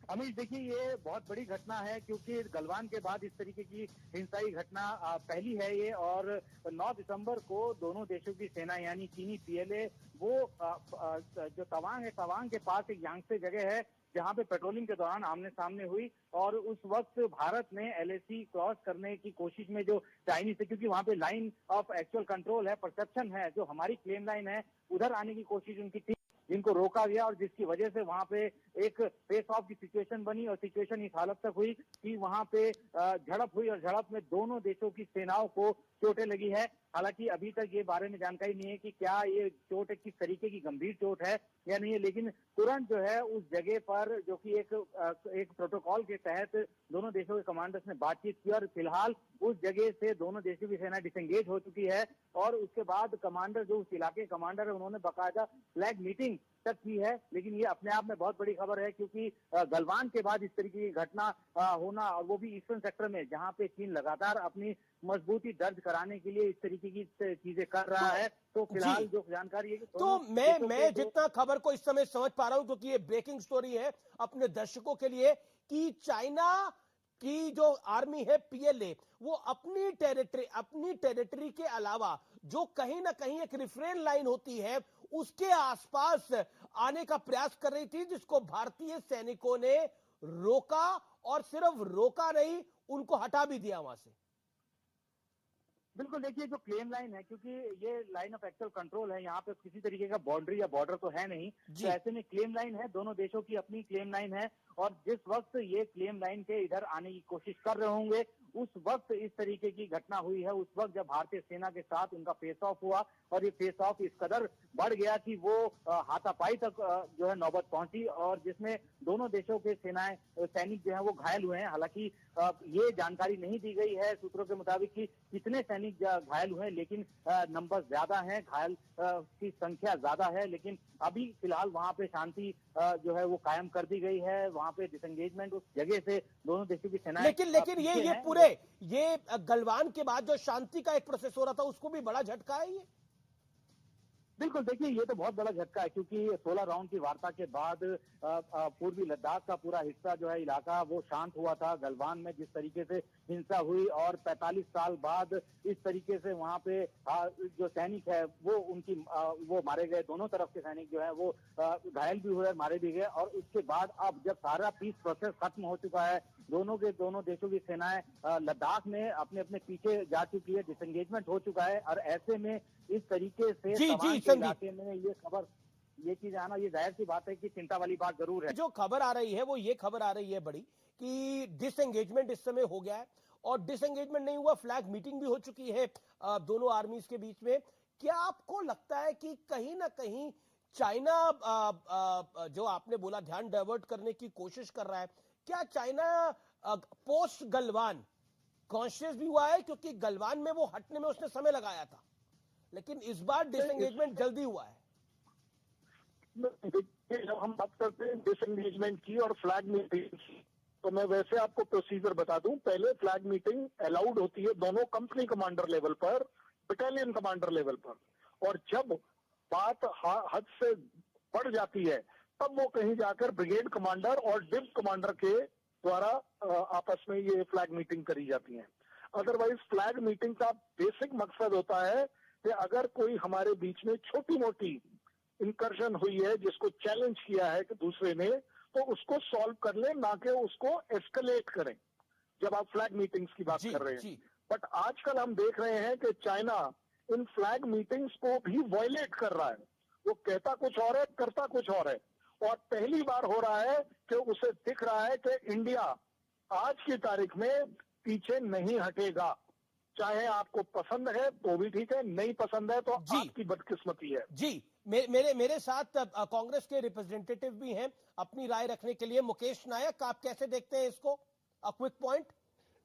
अमीश, देखिए ये बहुत बड़ी घटना है क्योंकि गलवान के बाद इस तरीके की हिंसाई घटना पहली है ये। और 9 दिसंबर को दोनों देशों की सेना यानी चीनी पीएलए वो जो तवांग है, तवांग के पास एक यांगसे जगह है जहां पे पेट्रोलिंग के दौरान आमने सामने हुई। और उस वक्त भारत ने एलएसी क्रॉस करने की कोशिश में जो चाइनीज से, क्योंकि वहां पे लाइन ऑफ एक्चुअल कंट्रोल है, परसेप्शन है, जो हमारी क्लेम लाइन है, उधर आने की कोशिश उनकी थी, जिनको रोका गया और जिसकी वजह से वहां पे एक फेस ऑफ की सिचुएशन बनी। और सिचुएशन इस हालत तक हुई कि वहां पे झड़प हुई और झड़प में दोनों देशों की सेनाओं को चोटें लगी है। हालांकि अभी तक ये बारे में जानकारी नहीं है कि क्या ये चोट किस तरीके की गंभीर चोट है या नहीं है, लेकिन तुरंत जो है उस जगह पर, जो कि एक प्रोटोकॉल के तहत दोनों देशों के कमांडर्स ने बातचीत की और फिलहाल उस जगह से दोनों देशों की सेना डिसएंगेज हो चुकी है। और उसके बाद कमांडर, जो उस इलाके कमांडर है, उन्होंने बाकायदा फ्लैग मीटिंग तक की है। लेकिन ये अपने आप में बहुत बड़ी खबर है क्योंकि गलवान के बाद इस तरीके की घटना होना, और वो भी ईस्टर्न सेक्टर में, जहां पे चीन लगातार अपनी मजबूती दर्ज कराने के लिए इस तरीके की चीजें कर रहा है। तो फिलहाल जो जानकारी है तो मैं जितना खबर को इस समय समझ पा रहा हूं, क्योंकि ये ब्रेकिंग स्टोरी है अपने दर्शकों के लिए, कि चाइना की जो आर्मी है पीएलए, वो अपनी टेरिटरी के अलावा जो कहीं ना कहीं एक रिफ्रेन लाइन होती है उसके आसपास आने का प्रयास कर रही थी, जिसको भारतीय सैनिकों ने रोका। और सिर्फ रोका नहीं, उनको हटा भी दिया वहां से। बिल्कुल, देखिए जो क्लेम लाइन है, क्योंकि ये लाइन ऑफ एक्चुअल कंट्रोल है, यहाँ पे किसी तरीके का बाउंड्री या बॉर्डर तो है नहीं, तो ऐसे में क्लेम लाइन है, दोनों देशों की अपनी क्लेम लाइन है। और जिस वक्त ये क्लेम लाइन के इधर आने की कोशिश कर रहे होंगे, उस वक्त इस तरीके की घटना हुई है। उस वक्त जब भारतीय सेना के साथ उनका फेस ऑफ हुआ और ये फेस ऑफ इस कदर बढ़ गया कि वो हाथापाई तक जो है नौबत पहुंची, और जिसमें दोनों देशों के सैनिक जो है वो घायल हुए हैं। हालांकि ये जानकारी नहीं दी गई है सूत्रों के मुताबिक कि कितने सैनिक घायल हुए, लेकिन नंबर ज्यादा है, घायल की संख्या ज्यादा है। लेकिन अभी फिलहाल वहां पे शांति जो है वो कायम कर दी गई है। वहां पे डिसएंगेजमेंट उस जगह से दोनों देशों की सेना, लेकिन ये गलवान के बाद जो शांति का एक प्रोसेस हो रहा था, उसको भी बड़ा झटका है ये। बिल्कुल, देखिए ये तो बहुत बड़ा झटका है क्योंकि 16 राउंड की वार्ता के बाद पूर्वी लद्दाख का पूरा हिस्सा जो है, इलाका, वो शांत हुआ था। गलवान में जिस तरीके से हिंसा हुई और 45 साल बाद इस तरीके से वहां पे जो सैनिक है वो मारे गए, दोनों तरफ के सैनिक जो है वो घायल भी हुए, मारे भी गए। और उसके बाद अब जब सारा पीस प्रोसेस खत्म हो चुका है, दोनों देशों की सेनाएं लद्दाख में अपने अपने पीछे जा चुकी है, डिसएंगेजमेंट हो चुका है। और ऐसे में इस तरीके से तवांग के इलाके में ये चीज आना, ये जाहिर सी बात है कि चिंता वाली बात जरूर है। जो खबर आ रही है वो ये खबर आ रही है बड़ी, कि डिसएंगेजमेंट इस समय हो गया है, और डिसएंगेजमेंट नहीं हुआ, फ्लैग मीटिंग भी हो चुकी है दोनों आर्मीज के बीच में। क्या आपको लगता है कि कहीं ना कहीं चाइना, जो आपने बोला, ध्यान डाइवर्ट करने की कोशिश कर रहा है, क्या चाइना पोस्ट गलवान कॉन्शियस भी हुआ है? क्योंकि गलवान में वो हटने में उसने समय लगाया था, लेकिन इस बार डिसएंगेजमेंट जल्दी हुआ है। जब हम बात करते हैं डिसएंगेजमेंट की और फ्लैग मीटिंग की, तो मैं वैसे आपको प्रोसीजर बता दूं। पहले फ्लैग मीटिंग अलाउड होती है दोनों कंपनी कमांडर लेवल पर, बटालियन कमांडर लेवल पर, और जब बात हद से बढ़ जाती है तब वो कहीं जाकर ब्रिगेड कमांडर और डिव कमांडर के द्वारा आपस में ये फ्लैग मीटिंग करी जाती है। अदरवाइज फ्लैग मीटिंग का बेसिक मकसद होता है कि अगर कोई हमारे बीच में छोटी मोटी इंकर्जन हुई है, जिसको चैलेंज किया है कि दूसरे ने, तो उसको सॉल्व कर ले, ना कि उसको एस्केलेट करें, जब आप फ्लैग मीटिंग्स की बात कर रहे हैं। बट आजकल हम देख रहे हैं कि चाइना इन फ्लैग मीटिंग्स को भी वायलेट कर रहा है। वो कहता कुछ और है, करता कुछ और है। और पहली बार हो रहा है कि उसे दिख रहा है कि इंडिया आज की तारीख में पीछे नहीं हटेगा। चाहे आपको पसंद है तो भी ठीक है, नहीं पसंद है तो आपकी बदकिस्मती है। जी, मेरे साथ कांग्रेस के रिप्रेजेंटेटिव भी हैं अपनी राय रखने के लिए। मुकेश नायक, आप कैसे देखते हैं इसको? Quick point.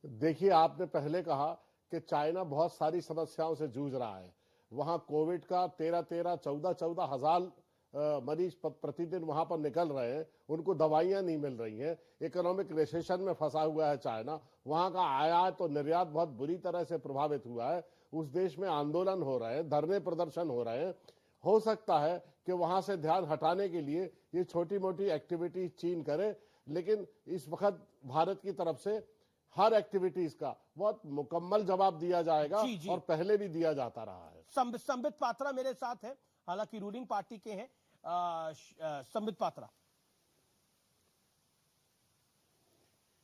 देखिए, आपने पहले कहा कि चाइना बहुत सारी समस्याओं से जूझ रहा है। वहां कोविड का 14 हजार मरीज प्रतिदिन वहां पर निकल रहे हैं, उनको दवाइयां नहीं मिल रही हैं, इकोनॉमिक रिसेशन में फंसा हुआ है चाइना, वहां का आयात और निर्यात बहुत बुरी तरह से प्रभावित हुआ है। उस देश में आंदोलन हो रहे हैं, धरने प्रदर्शन हो रहे हैं। हो सकता है कि वहां से ध्यान हटाने के लिए ये छोटी मोटी एक्टिविटीज चीन करे, लेकिन इस वक्त भारत की तरफ से हर एक्टिविटीज का बहुत मुकम्मल जवाब दिया जाएगा जी, जी। और पहले भी दिया जाता रहा है। संबित पात्रा मेरे साथ है, हालांकि रूलिंग पार्टी के हैं। संबित पात्रा,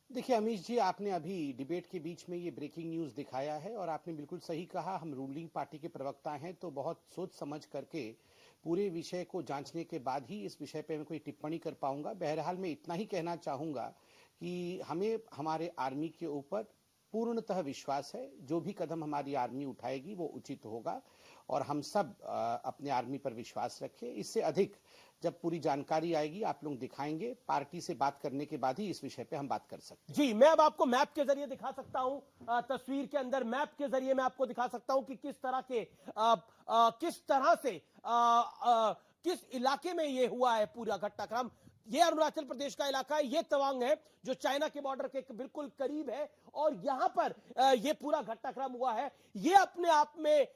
देखिए अमीश जी, आपने अभी डिबेट के बीच में ये ब्रेकिंग न्यूज दिखाया है और आपने बिल्कुल सही कहा, हम रूलिंग पार्टी के प्रवक्ता हैं तो बहुत सोच समझ करके पूरे विषय को जांचने के बाद ही इस विषय पे मैं कोई टिप्पणी कर पाऊंगा। बहरहाल मैं इतना ही कहना चाहूंगा कि हमें हमारे आर्मी के ऊपर पूर्णतः विश्वास है। जो भी कदम हमारी आर्मी उठाएगी वो उचित होगा और हम सब अपने आर्मी पर विश्वास रखें। इससे अधिक जब पूरी जानकारी आएगी आप लोग दिखाएंगे, पार्टी से बात करने के बाद ही इस विषय पे हम बात कर सकते हैं। जी, मैं अब आपको मैप के जरिए दिखा सकता हूं, तस्वीर के अंदर मैप के जरिए मैं आपको दिखा सकता हूं कि किस तरह से किस इलाके में ये हुआ है पूरा घटनाक्रम। ये अरुणाचल प्रदेश का इलाका है, ये तवांग है जो चाइना के बॉर्डर के बिल्कुल करीब है और यहां पर ये पूरा घटनाक्रम हुआ है। ये अपने आप में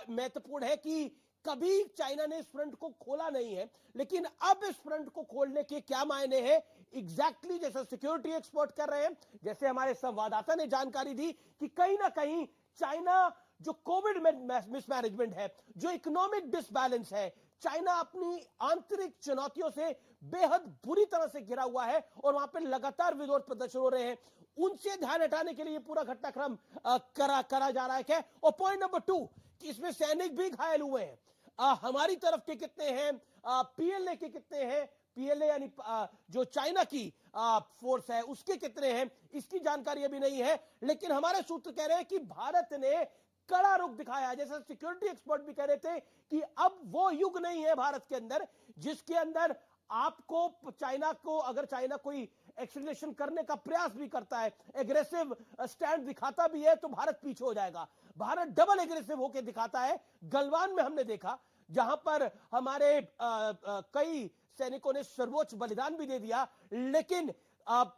महत्वपूर्ण है कि कभी चाइना ने इस फ्रंट को खोला नहीं है, लेकिन अब इस फ्रंट को खोलने के क्या मायने हैं एग्जैक्टली जैसे सिक्योरिटी एक्सपर्ट कर रहे हैं, जैसे हमारे संवाददाता ने जानकारी दी कि कहीं ना कहीं चाइना जो कोविड मिसमैनेजमेंट है, जो इकोनॉमिक डिसबैलेंस है, चाइना अपनी आंतरिक चुनौतियों से बेहद बुरी तरह से घिरा हुआ है और वहां पर लगातार विरोध प्रदर्शन हो रहे हैं। उनसे ध्यान हटाने के लिए पूरा घटनाक्रम करा जा रहा है क्या। और पॉइंट नंबर 2 कि इसमें सैनिक भी घायल हुए हैं। हमारी तरफ के कितने हैं, पीएलए के कितने हैं, पीएलए यानी जो चाइना की फोर्स है उसके कितने हैं, इसकी जानकारी अभी नहीं है। लेकिन हमारे सूत्र कह रहे हैं कि भारत ने कड़ा रुख दिखाया है। जैसे सिक्योरिटी एक्सपर्ट भी कह रहे थे कि अब वो युग नहीं है भारत के अंदर जिसके अंदर आपको चाइना को, अगर चाइना कोई एक्सलेशन करने का प्रयास भी करता है, एग्रेसिव स्टैंड दिखाता भी है, तो भारत पीछे हो जाएगा। भारत डबल एग्रेसिव होकर दिखाता है। गलवान में हमने देखा जहां पर हमारे कई सैनिकों ने सर्वोच्च बलिदान भी दे दिया, लेकिन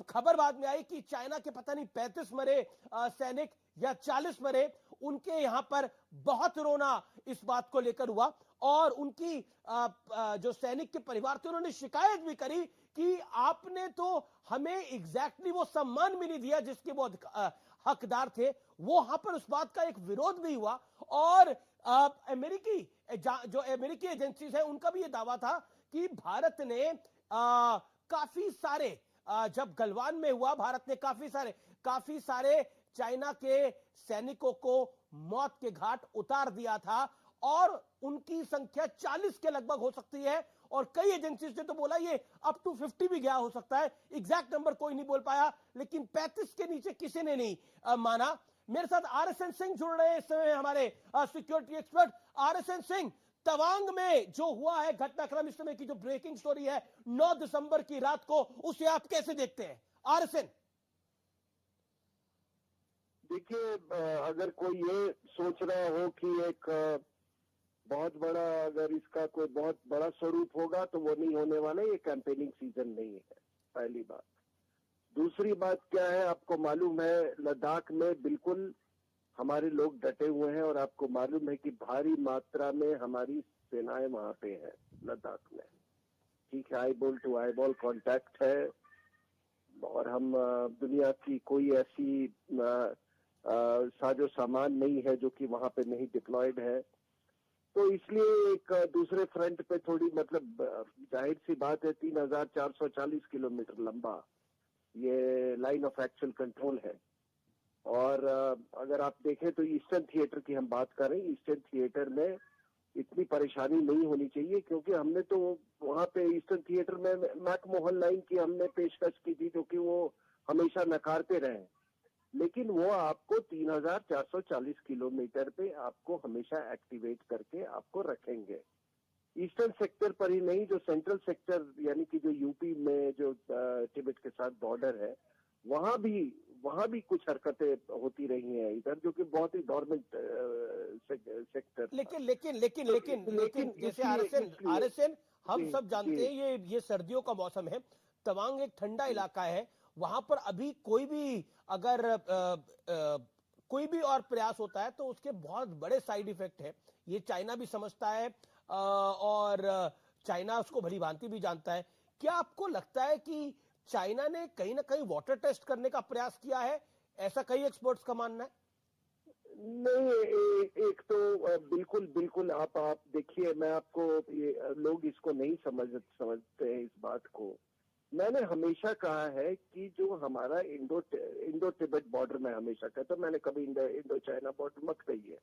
खबर बाद में आई कि चाइना के पता नहीं 35 मरे सैनिक या 40 मरे। उनके यहां पर बहुत रोना इस बात को लेकर हुआ और उनकी जो सैनिक के परिवार थे उन्होंने शिकायत भी करी कि आपने तो हमें एग्जैक्टली वो सम्मान भी नहीं दिया जिसके वो हकदार थे। वो वहां पर उस बात का एक विरोध भी हुआ और जो अमेरिकी एजेंसीज है उनका भी ये दावा था कि भारत ने काफी सारे जब गलवान में हुआ, भारत ने काफी सारे चाइना के सैनिकों को मौत के घाट उतार दिया था और उनकी संख्या 40 के लगभग हो सकती है और कई एजेंसीज ने तो बोला ये अप टू 50 भी गया हो सकता है। एग्जैक्ट नंबर कोई नहीं बोल पाया, लेकिन 35 के नीचे किसी ने नहीं माना। मेरे साथ आरएसएन सिंह जुड़ रहे हैं इस समय, हमारे security expert. RSN Singh, Tawang में जो हुआ है घटनाक्रम, इस समय की जो ब्रेकिंग स्टोरी है 9 दिसंबर की रात को, उसे आप कैसे देखते हैं आरएसएन? देखिए, अगर कोई ये सोच रहा हो कि एक बहुत बड़ा, अगर इसका कोई बहुत बड़ा स्वरूप होगा तो वो नहीं होने वाला। ये कैंपेनिंग सीजन नहीं है, पहली बात। दूसरी बात क्या है, आपको मालूम है लद्दाख में बिल्कुल हमारे लोग डटे हुए हैं और आपको मालूम है कि भारी मात्रा में हमारी सेनाएं वहां पे है लद्दाख में। ठीक है, आईबॉल टू आईबॉल कांटेक्ट है और हम दुनिया की कोई ऐसी साजो सामान नहीं है जो कि वहां पे नहीं डिप्लॉयड है। तो इसलिए एक दूसरे फ्रंट पे थोड़ी, मतलब जाहिर सी बात है 3440 किलोमीटर लंबा ये लाइन ऑफ एक्चुअल कंट्रोल है। और अगर आप देखें तो ईस्टर्न थिएटर की हम बात करें, ईस्टर्न थिएटर में इतनी परेशानी नहीं होनी चाहिए क्योंकि हमने तो वहां पे ईस्टर्न थिएटर में मैकमोहन लाइन की हमने पेशकश की थी जो कि वो हमेशा नकारते रहे, लेकिन वो आपको 3440 किलोमीटर पे आपको हमेशा एक्टिवेट करके आपको रखेंगे। ईस्टर्न सेक्टर पर ही नहीं, जो सेंट्रल सेक्टर यानी कि जो यूपी में जो तिब्बत के साथ बॉर्डर है वहां भी कुछ हरकतें होती रही हैं इधर, जो कि बहुत ही डोरमेंट सेक्टर। लेकिन जैसे आरएसएन हम सब जानते हैं ये सर्दियों का मौसम है, तवांग एक ठंडा इलाका है, वहां पर अभी कोई भी अगर कोई भी और प्रयास होता है तो उसके बहुत बड़े साइड इफेक्ट है। ये चाइना भी समझता है और चाइना उसको भली भांति भी जानता है। क्या आपको लगता है कि चाइना ने कहीं ना कहीं वाटर टेस्ट करने का प्रयास किया है, ऐसा कई एक्सपर्ट्स का मानना है। नहीं, एक तो बिल्कुल बिल्कुल आप देखिए, मैं आपको लोग इसको नहीं समझते हैं इस बात को। मैंने हमेशा कहा है कि जो हमारा इंडो तिब्बत बॉर्डर, मैं हमेशा कहता हूं, मैंने कभी इंडो चाइना बॉर्डर मत कही है।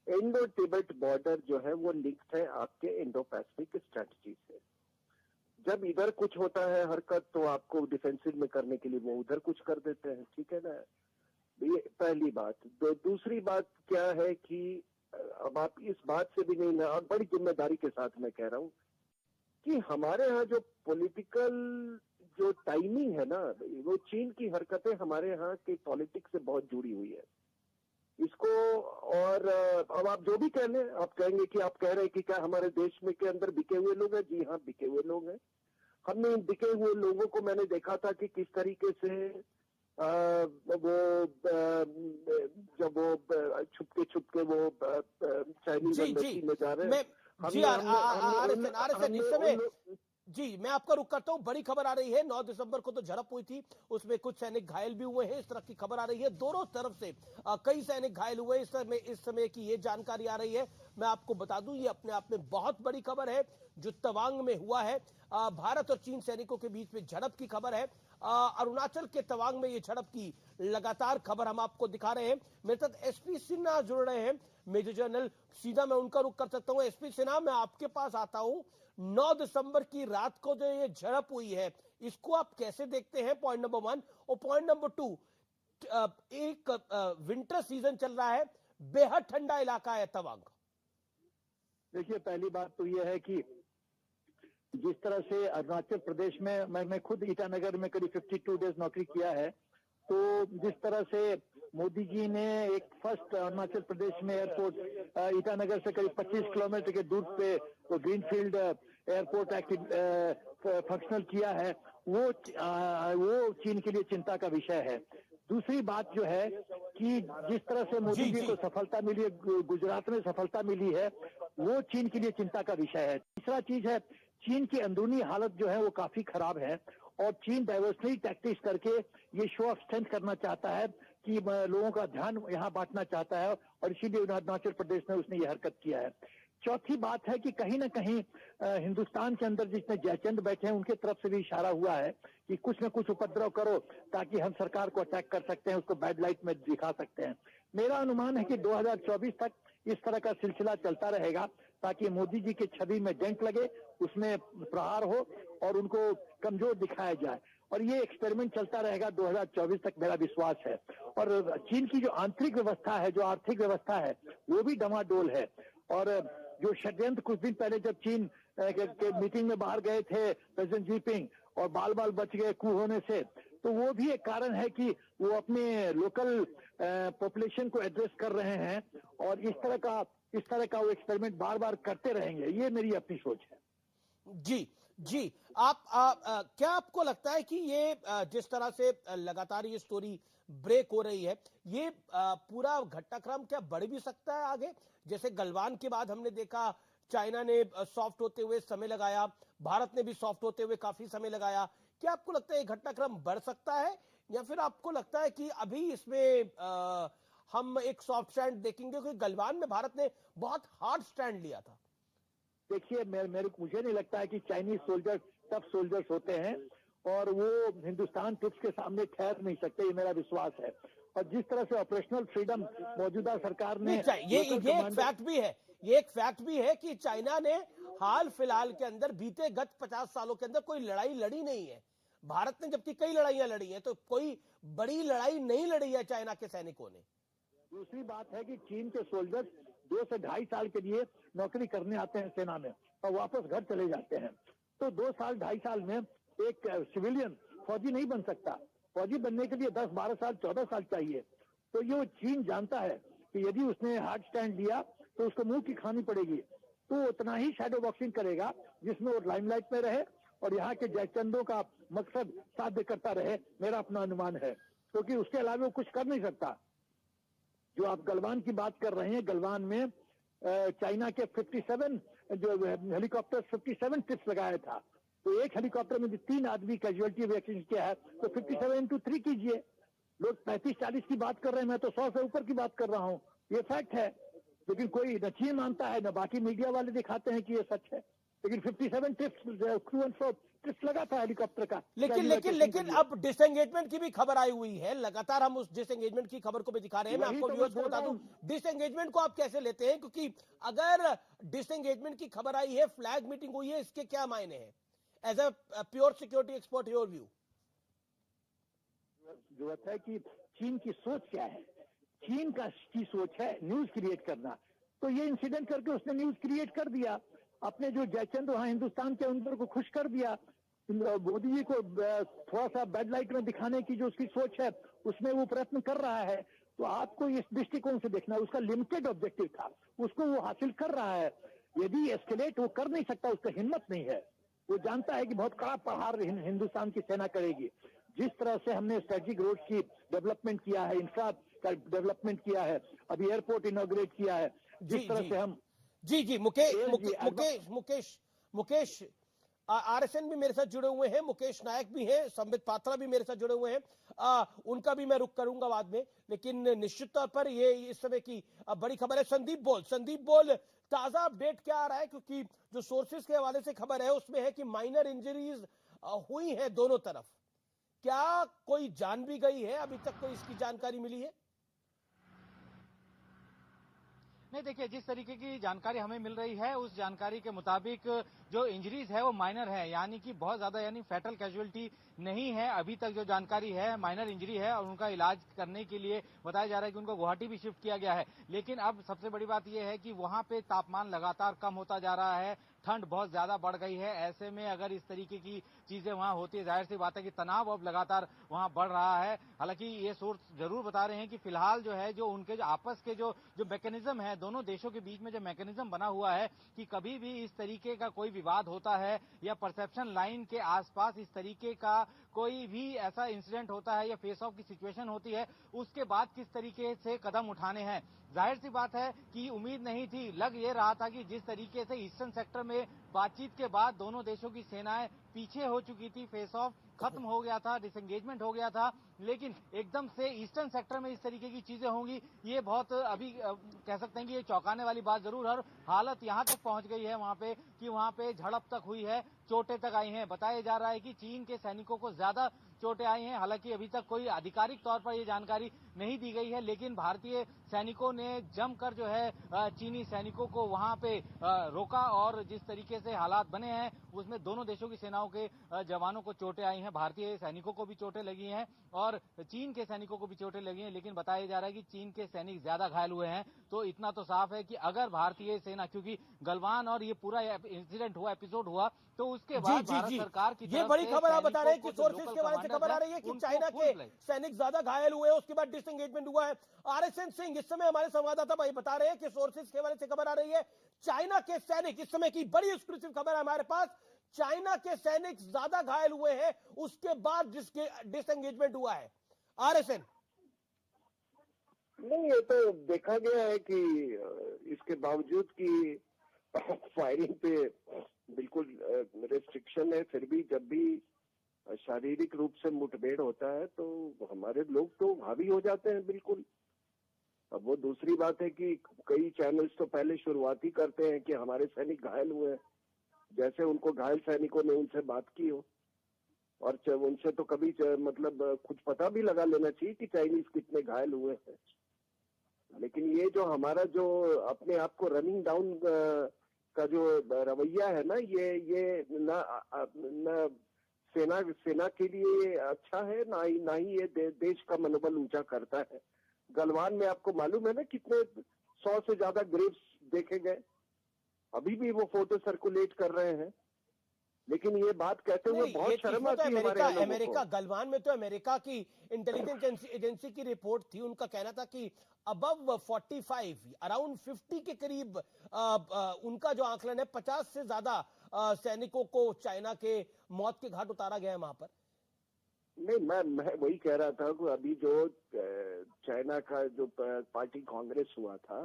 इंडो तिब्बत बॉर्डर जो है वो लिंक्ड है आपके इंडो पैसिफिक स्ट्रेटजी से। जब इधर कुछ होता है हरकत तो आपको डिफेंसिव में करने के लिए वो उधर कुछ कर देते हैं, ठीक है ना। ये पहली बात। दूसरी बात क्या है कि अब आप इस बात से भी नहीं, मैं और बड़ी जिम्मेदारी के साथ मैं कह रहा हूं कि हमारे यहाँ जो पॉलिटिकल जो टाइमिंग है ना, वो चीन की हरकतें हमारे यहाँ की पॉलिटिक्स से बहुत जुड़ी हुई है इसको। और अब आप जो भी कह लें, आप कहेंगे कि आप कह रहे हैं कि क्या हमारे देश में के अंदर बिके हुए लोग हैं। जी हाँ, बिके हुए लोग हैं। हमने इन बिके हुए लोगों को मैंने देखा था कि किस तरीके से जब वो छुपके वो चाइनीज एम्बेसी में जा रहे हैं। इस समय जी मैं आपका रुख करता हूं। बड़ी खबर आ रही है, 9 दिसंबर को तो झड़प हुई थी, उसमें कुछ सैनिक घायल भी हुए हैं, इस तरह की खबर आ रही है। दोनों तरफ से कई सैनिक घायल हुए इस समय की ये जानकारी आ रही है। मैं आपको बता दूं, ये अपने आप में बहुत बड़ी खबर है जो तवांग में हुआ है। भारत और चीन सैनिकों के बीच में झड़प की खबर है। अरुणाचल के तवांग में ये झड़प की लगातार खबर हम आपको दिखा रहे हैं। मेरे साथ एसपी सिन्हा जुड़ रहे हैं, मेजर जनरल। सीधा मैं उनका रुख कर सकता हूं। एसपी सिन्हा, मैं आपके पास आता हूं। 9 दिसंबर की रात को जो ये झड़प हुई है, इसको आप कैसे देखते हैं, पॉइंट नंबर 1। और पॉइंट नंबर 2, एक विंटर सीजन चल रहा है, बेहद ठंडा इलाका है तवांग। देखिए, पहली बात तो यह है कि जिस तरह से अरुणाचल प्रदेश में मैं खुद ईटानगर में करीब 52 डेज नौकरी किया है, तो जिस तरह से मोदी जी ने एक फर्स्ट अरुणाचल प्रदेश में एयरपोर्ट ईटानगर से करीब 25 किलोमीटर के दूर पे वो ग्रीनफील्ड एयरपोर्ट फंक्शनल किया है, वो चीन के लिए चिंता का विषय है। दूसरी बात जो है कि जिस तरह से मोदी जी को सफलता मिली है, गुजरात में सफलता मिली है, वो चीन के लिए चिंता का विषय है। तीसरा चीज है, चीन की अंदरूनी हालत जो है वो काफी खराब है और चीन डाइवर्सिटी टैक्टिक्स करके ये शो ऑफ स्ट्रेंथ करना चाहता है कि लोगों का ध्यान यहाँ बांटना चाहता है और इसीलिए अरुणाचल प्रदेश में उसने ये हरकत किया है। चौथी बात है कि कहीं ना कहीं हिंदुस्तान के अंदर जितने जयचंद बैठे हैं उनके तरफ से भी इशारा हुआ है कि कुछ न कुछ उपद्रव करो ताकि हम सरकार को अटैक कर सकते हैं, उसको बैड लाइट में दिखा सकते हैं। मेरा अनुमान है कि 2024 तक इस तरह का सिलसिला चलता रहेगा ताकि मोदी जी की छवि में डेंट लगे, उसमें प्रहार हो और उनको कमजोर दिखाया जाए। और ये एक्सपेरिमेंट चलता रहेगा 2024 तक, मेरा विश्वास है। और चीन की जो आंतरिक व्यवस्था है, जो आर्थिक व्यवस्था है, वो भी डमाडोल है। और जो षड्यंत्र कुछ दिन पहले जब चीन के मीटिंग में बाहर गए थे प्रेसिडेंट जीनपिंग और बाल बाल बच गए कू होने से, तो वो भी एक कारण है कि वो अपने लोकल पॉपुलेशन को एड्रेस कर रहे हैं और इस तरह का वो एक्सपेरिमेंट बार बार करते रहेंगे। ये मेरी अपनी सोच है। जी आप क्या आपको लगता है कि ये जिस तरह से लगातार ये स्टोरी ब्रेक हो रही है, ये पूरा घटनाक्रम क्या बढ़ भी सकता है आगे? जैसे गलवान के बाद हमने देखा चाइना ने सॉफ्ट होते हुए समय लगाया, भारत ने भी सॉफ्ट होते हुए काफी समय लगाया। क्या आपको लगता है ये घटनाक्रम बढ़ सकता है या फिर आपको लगता है कि अभी इसमें हम एक सॉफ्ट स्टैंड देखेंगे? क्योंकि गलवान में भारत ने बहुत हार्ड स्टैंड लिया था। देखिए, मुझे नहीं लगता है कि चाइनीज सोल्जर्स टफ सोल्जर्स होते हैं और वो हिंदुस्तान ट्रुप्स के सामने ठहर नहीं सकते, ये मेरा विश्वास है। और जिस तरह से ऑपरेशनल फ्रीडम मौजूदा सरकार ने, ये एक फैक्ट भी है कि चाइना ने हाल फिलहाल के अंदर बीते गत 50 सालों के अंदर कोई लड़ाई लड़ी नहीं है। भारत ने जबकि कई लड़ाइयां लड़ी हैं, तो कोई बड़ी लड़ाई नहीं लड़ी है चाइना के सैनिकों ने। दूसरी बात है कि चीन के सोल्जर्स 2 से 2.5 साल के लिए नौकरी करने आते हैं सेना में और वापस घर चले जाते हैं। तो 2 साल 2.5 साल में एक सिविलियन फौजी नहीं बन सकता। फौजी बनने के लिए 10, 12 साल, 14 साल चाहिए। तो ये चीन जानता है कि यदि उसने हार्ड स्टैंड लिया तो उसको मुंह की खानी पड़ेगी, तो उतना ही शैडो बॉक्सिंग करेगा जिसमें वो लाइमलाइट में रहे और यहाँ के जयचंदों का मकसद साध्य करता रहे, मेरा अपना अनुमान है। क्योंकि उसके अलावा वो कुछ कर नहीं सकता। जो आप गलवान की बात कर रहे हैं, गलवान में चाइना के 57 जो हेलीकॉप्टर 57 टिप्स लगाया था, तो एक हेलीकॉप्टर में 3 आदमी कैजुअलिटी रिएक्शन किया है, तो 57x3 कीजिए। लोग 35-40 की बात कर रहे हैं, मैं तो 100 से ऊपर की बात कर रहा हूँ। ये फैक्ट है, लेकिन कोई न चीन मानता है, न बाकी मीडिया वाले दिखाते हैं कि ये सच है। लेकिन 57 ट्रिप्स लगा था हेलीकॉप्टर का। लेकिन अब डिसएंगेजमेंट की भी खबर आई हुई है, लगातार हम उस डिसएंगेजमेंट की खबर को भी दिखा रहे हैं। मैं आपको व्यूअर्स को बता दूं, डिसएंगेजमेंट को आप कैसे लेते हैं, क्योंकि अगर डिसएंगेजमेंट की खबर आई है, फ्लैग मीटिंग हुई है, इसके क्या मायने हैं as a pure security expert, your view? जरूरत है कि चीन की सोच क्या है। चीन की सोच है न्यूज क्रिएट करना, तो ये इंसिडेंट करके उसने न्यूज क्रिएट कर दिया। अपने जो जयचंद वहां हिंदुस्तान के अंदर को खुश कर दिया। मोदी जी को थोड़ा सा बैड लाइट में दिखाने की जो उसकी सोच है, उसमें वो प्रयत्न कर रहा है। तो आपको इस दृष्टिकोण से देखना है, उसका लिमिटेड ऑब्जेक्टिव था, उसको वो हासिल कर रहा है। यदि एस्केलेट वो कर नहीं सकता, उसका हिम्मत नहीं है। वो जानता है कि बहुत कड़ा प्रहार हिंदुस्तान की सेना करेगी। जिस तरह से हमने स्ट्रेटेजिक रोड की डेवलपमेंट किया है, इंफ्रा का डेवलपमेंट किया है, अभी एयरपोर्ट इनॉग्रेट किया है, जिस तरह से हम मुकेश आरएसएन भी मेरे साथ जुड़े हुए हैं, मुकेश नायक भी हैं, संबित पात्रा भी मेरे साथ जुड़े हुए हैं। उनका भी मैं रुख करूंगा बाद में, लेकिन निश्चित तौर पर ये इस समय की बड़ी खबर है। संदीप बोल, ताजा अपडेट क्या आ रहा है? क्योंकि जो सोर्सेज के हवाले से खबर है उसमें है कि माइनर इंजरीज हुई है दोनों तरफ। क्या कोई जान भी गई है? अभी तक कोई इसकी जानकारी मिली है? नहीं, देखिए, जिस तरीके की जानकारी हमें मिल रही है उस जानकारी के मुताबिक जो इंजरीज है वो माइनर है, यानी कि बहुत ज्यादा यानी फैटल कैजुअलिटी नहीं है। अभी तक जो जानकारी है माइनर इंजरी है और उनका इलाज करने के लिए बताया जा रहा है कि उनको गुवाहाटी भी शिफ्ट किया गया है। लेकिन अब सबसे बड़ी बात यह है कि वहां पे तापमान लगातार कम होता जा रहा है, ठंड बहुत ज्यादा बढ़ गई है। ऐसे में अगर इस तरीके की चीजें वहां होती है, जाहिर सी बात है कि तनाव अब लगातार वहां बढ़ रहा है। हालांकि ये सोर्स जरूर बता रहे हैं कि फिलहाल जो है, जो उनके जो आपस के जो मैकेनिज्म है, दोनों देशों के बीच में जो मैकेनिज्म बना हुआ है कि कभी भी इस तरीके का कोई विवाद होता है या परसेप्शन लाइन के आसपास इस तरीके का कोई भी ऐसा इंसिडेंट होता है या फेस ऑफ की सिचुएशन होती है, उसके बाद किस तरीके से कदम उठाने हैं। जाहिर सी बात है कि उम्मीद नहीं थी, लग ये रहा था कि जिस तरीके से ईस्टर्न सेक्टर में बातचीत के बाद दोनों देशों की सेनाएं पीछे हो चुकी थी, फेस ऑफ खत्म हो गया था, डिसएंगेजमेंट हो गया था, लेकिन एकदम से ईस्टर्न सेक्टर में इस तरीके की चीजें होंगी, ये बहुत अभी कह सकते हैं कि ये चौंकाने वाली बात जरूर है। और हालत यहां तक पहुंच गई है वहां पे कि वहां पे झड़प तक हुई है, चोटें तक आई हैं। बताया जा रहा है कि चीन के सैनिकों को ज्यादा चोटें आई हैं। हालांकि अभी तक कोई आधिकारिक तौर पर यह जानकारी नहीं दी गई है, लेकिन भारतीय सैनिकों ने जमकर जो है चीनी सैनिकों को वहां पे रोका और जिस तरीके से हालात बने हैं उसमें दोनों देशों की सेनाओं के जवानों को चोटें आई हैं, भारतीय सैनिकों को भी चोटें लगी हैं और चीन के सैनिकों को भी चोटें लगी हैं। लेकिन बताया जा रहा है कि चीन के सैनिक ज्यादा घायल हुए हैं। तो इतना तो साफ है कि अगर भारतीय सेना, क्योंकि गलवान और ये पूरा इंसिडेंट हुआ, एपिसोड हुआ, तो उसके बाद भारत सरकार की ये बड़ी खबर आप बता रहे हैं कि सोर्सेज के बारे में खबर आ रही है कि चाइना के सैनिक ज्यादा घायल हुए, उसके बाद डिसएंगेजमेंट हुआ है। आरएसएन सिंह, इस समय हमारे संवाददाता भाई बता रहे हैं कि सोर्सेज के बारे से खबर आ रही है, चाइना के सैनिक, इस समय की बड़ी एक्सक्लूसिव खबर है हमारे पास, चाइना के सैनिक ज्यादा घायल हुए हैं उसके बाद जिसके डिसएंगेजमेंट हुआ है। आरएसएन नहीं, ये तो देखा गया है कि इसके बावजूद कि फायरिंग पे बिल्कुल रेस्ट्रिक्शन है, फिर भी जब भी शारीरिक रूप से मुठभेड़ होता है तो हमारे लोग तो हावी हो जाते हैं बिल्कुल। अब वो दूसरी बात है कि कई चैनल्स तो पहले शुरुआत ही करते हैं कि हमारे सैनिक घायल हुए हैं, जैसे उनको घायल सैनिकों ने उनसे बात की हो, और उनसे तो कभी मतलब कुछ पता भी लगा लेना चाहिए कि चाइनीज कितने घायल हुए हैं। लेकिन ये जो हमारा जो अपने आप को रनिंग डाउन का जो रवैया है ना, ये ना सेना के लिए अच्छा है, ना ही ये देश का मनोबल ऊंचा करता है। गलवान में आपको मालूम है ना कितने 100 से ज्यादा ग्रेव्स देखे गए, अभी भी वो फोटो सर्कुलेट कर रहे हैं। लेकिन ये बात कहते हुए बहुत शर्म आती है हमारे लोगों को। अमेरिका गलवान में तो अमेरिका की इंटेलिजेंस एजेंसी की रिपोर्ट थी, उनका कहना था कि अबव 45 अराउंड 50 के करीब उनका जो आंकलन है 50 से ज्यादा सैनिकों को चाइना के मौत के घाट उतारा गया है वहां पर। नहीं, मैं वही कह रहा था कि अभी जो चाइना का जो पार्टी कांग्रेस हुआ था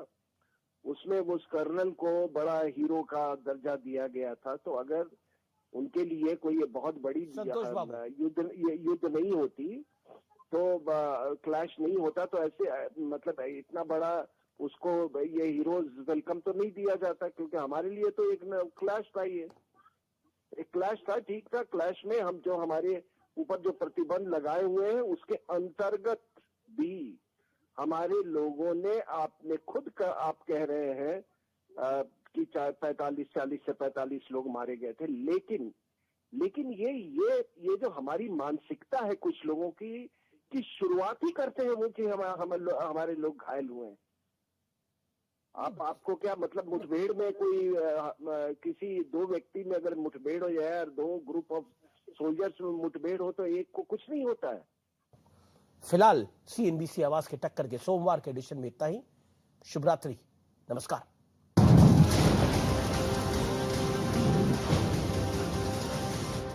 उसमें उस कर्नल को बड़ा हीरो का दर्जा दिया गया था। तो अगर उनके लिए कोई ये बहुत बड़ी संतोष बाबू। युद्ध नहीं होती, तो क्लैश नहीं होता, तो ऐसे मतलब इतना बड़ा उसको ये हीरोज वेलकम तो नहीं दिया जाता, क्योंकि हमारे लिए तो एक क्लैश था, ये एक क्लैश था, ठीक था। क्लैश में हम जो हमारे ऊपर जो प्रतिबंध लगाए हुए हैं उसके अंतर्गत भी हमारे लोगों ने, आपने खुद आप कह रहे हैं कि 40 से 45 लोग मारे गए थे, लेकिन ये जो हमारी मानसिकता है कुछ लोगों की, कि शुरुआत ही करते हैं वो कि हमारे लोग घायल हुए हैं। आपको क्या मतलब, मुठभेड़ में कोई किसी दो व्यक्ति में अगर मुठभेड़ हो जाए और दो ग्रुप ऑफ सोल्जर्स में मुठभेड़ हो तो एक को कुछ नहीं होता है। फिलहाल CNBC आवाज के टक्कर के सोमवार के एडिशन में इतना ही। शुभ रात्रि, नमस्कार।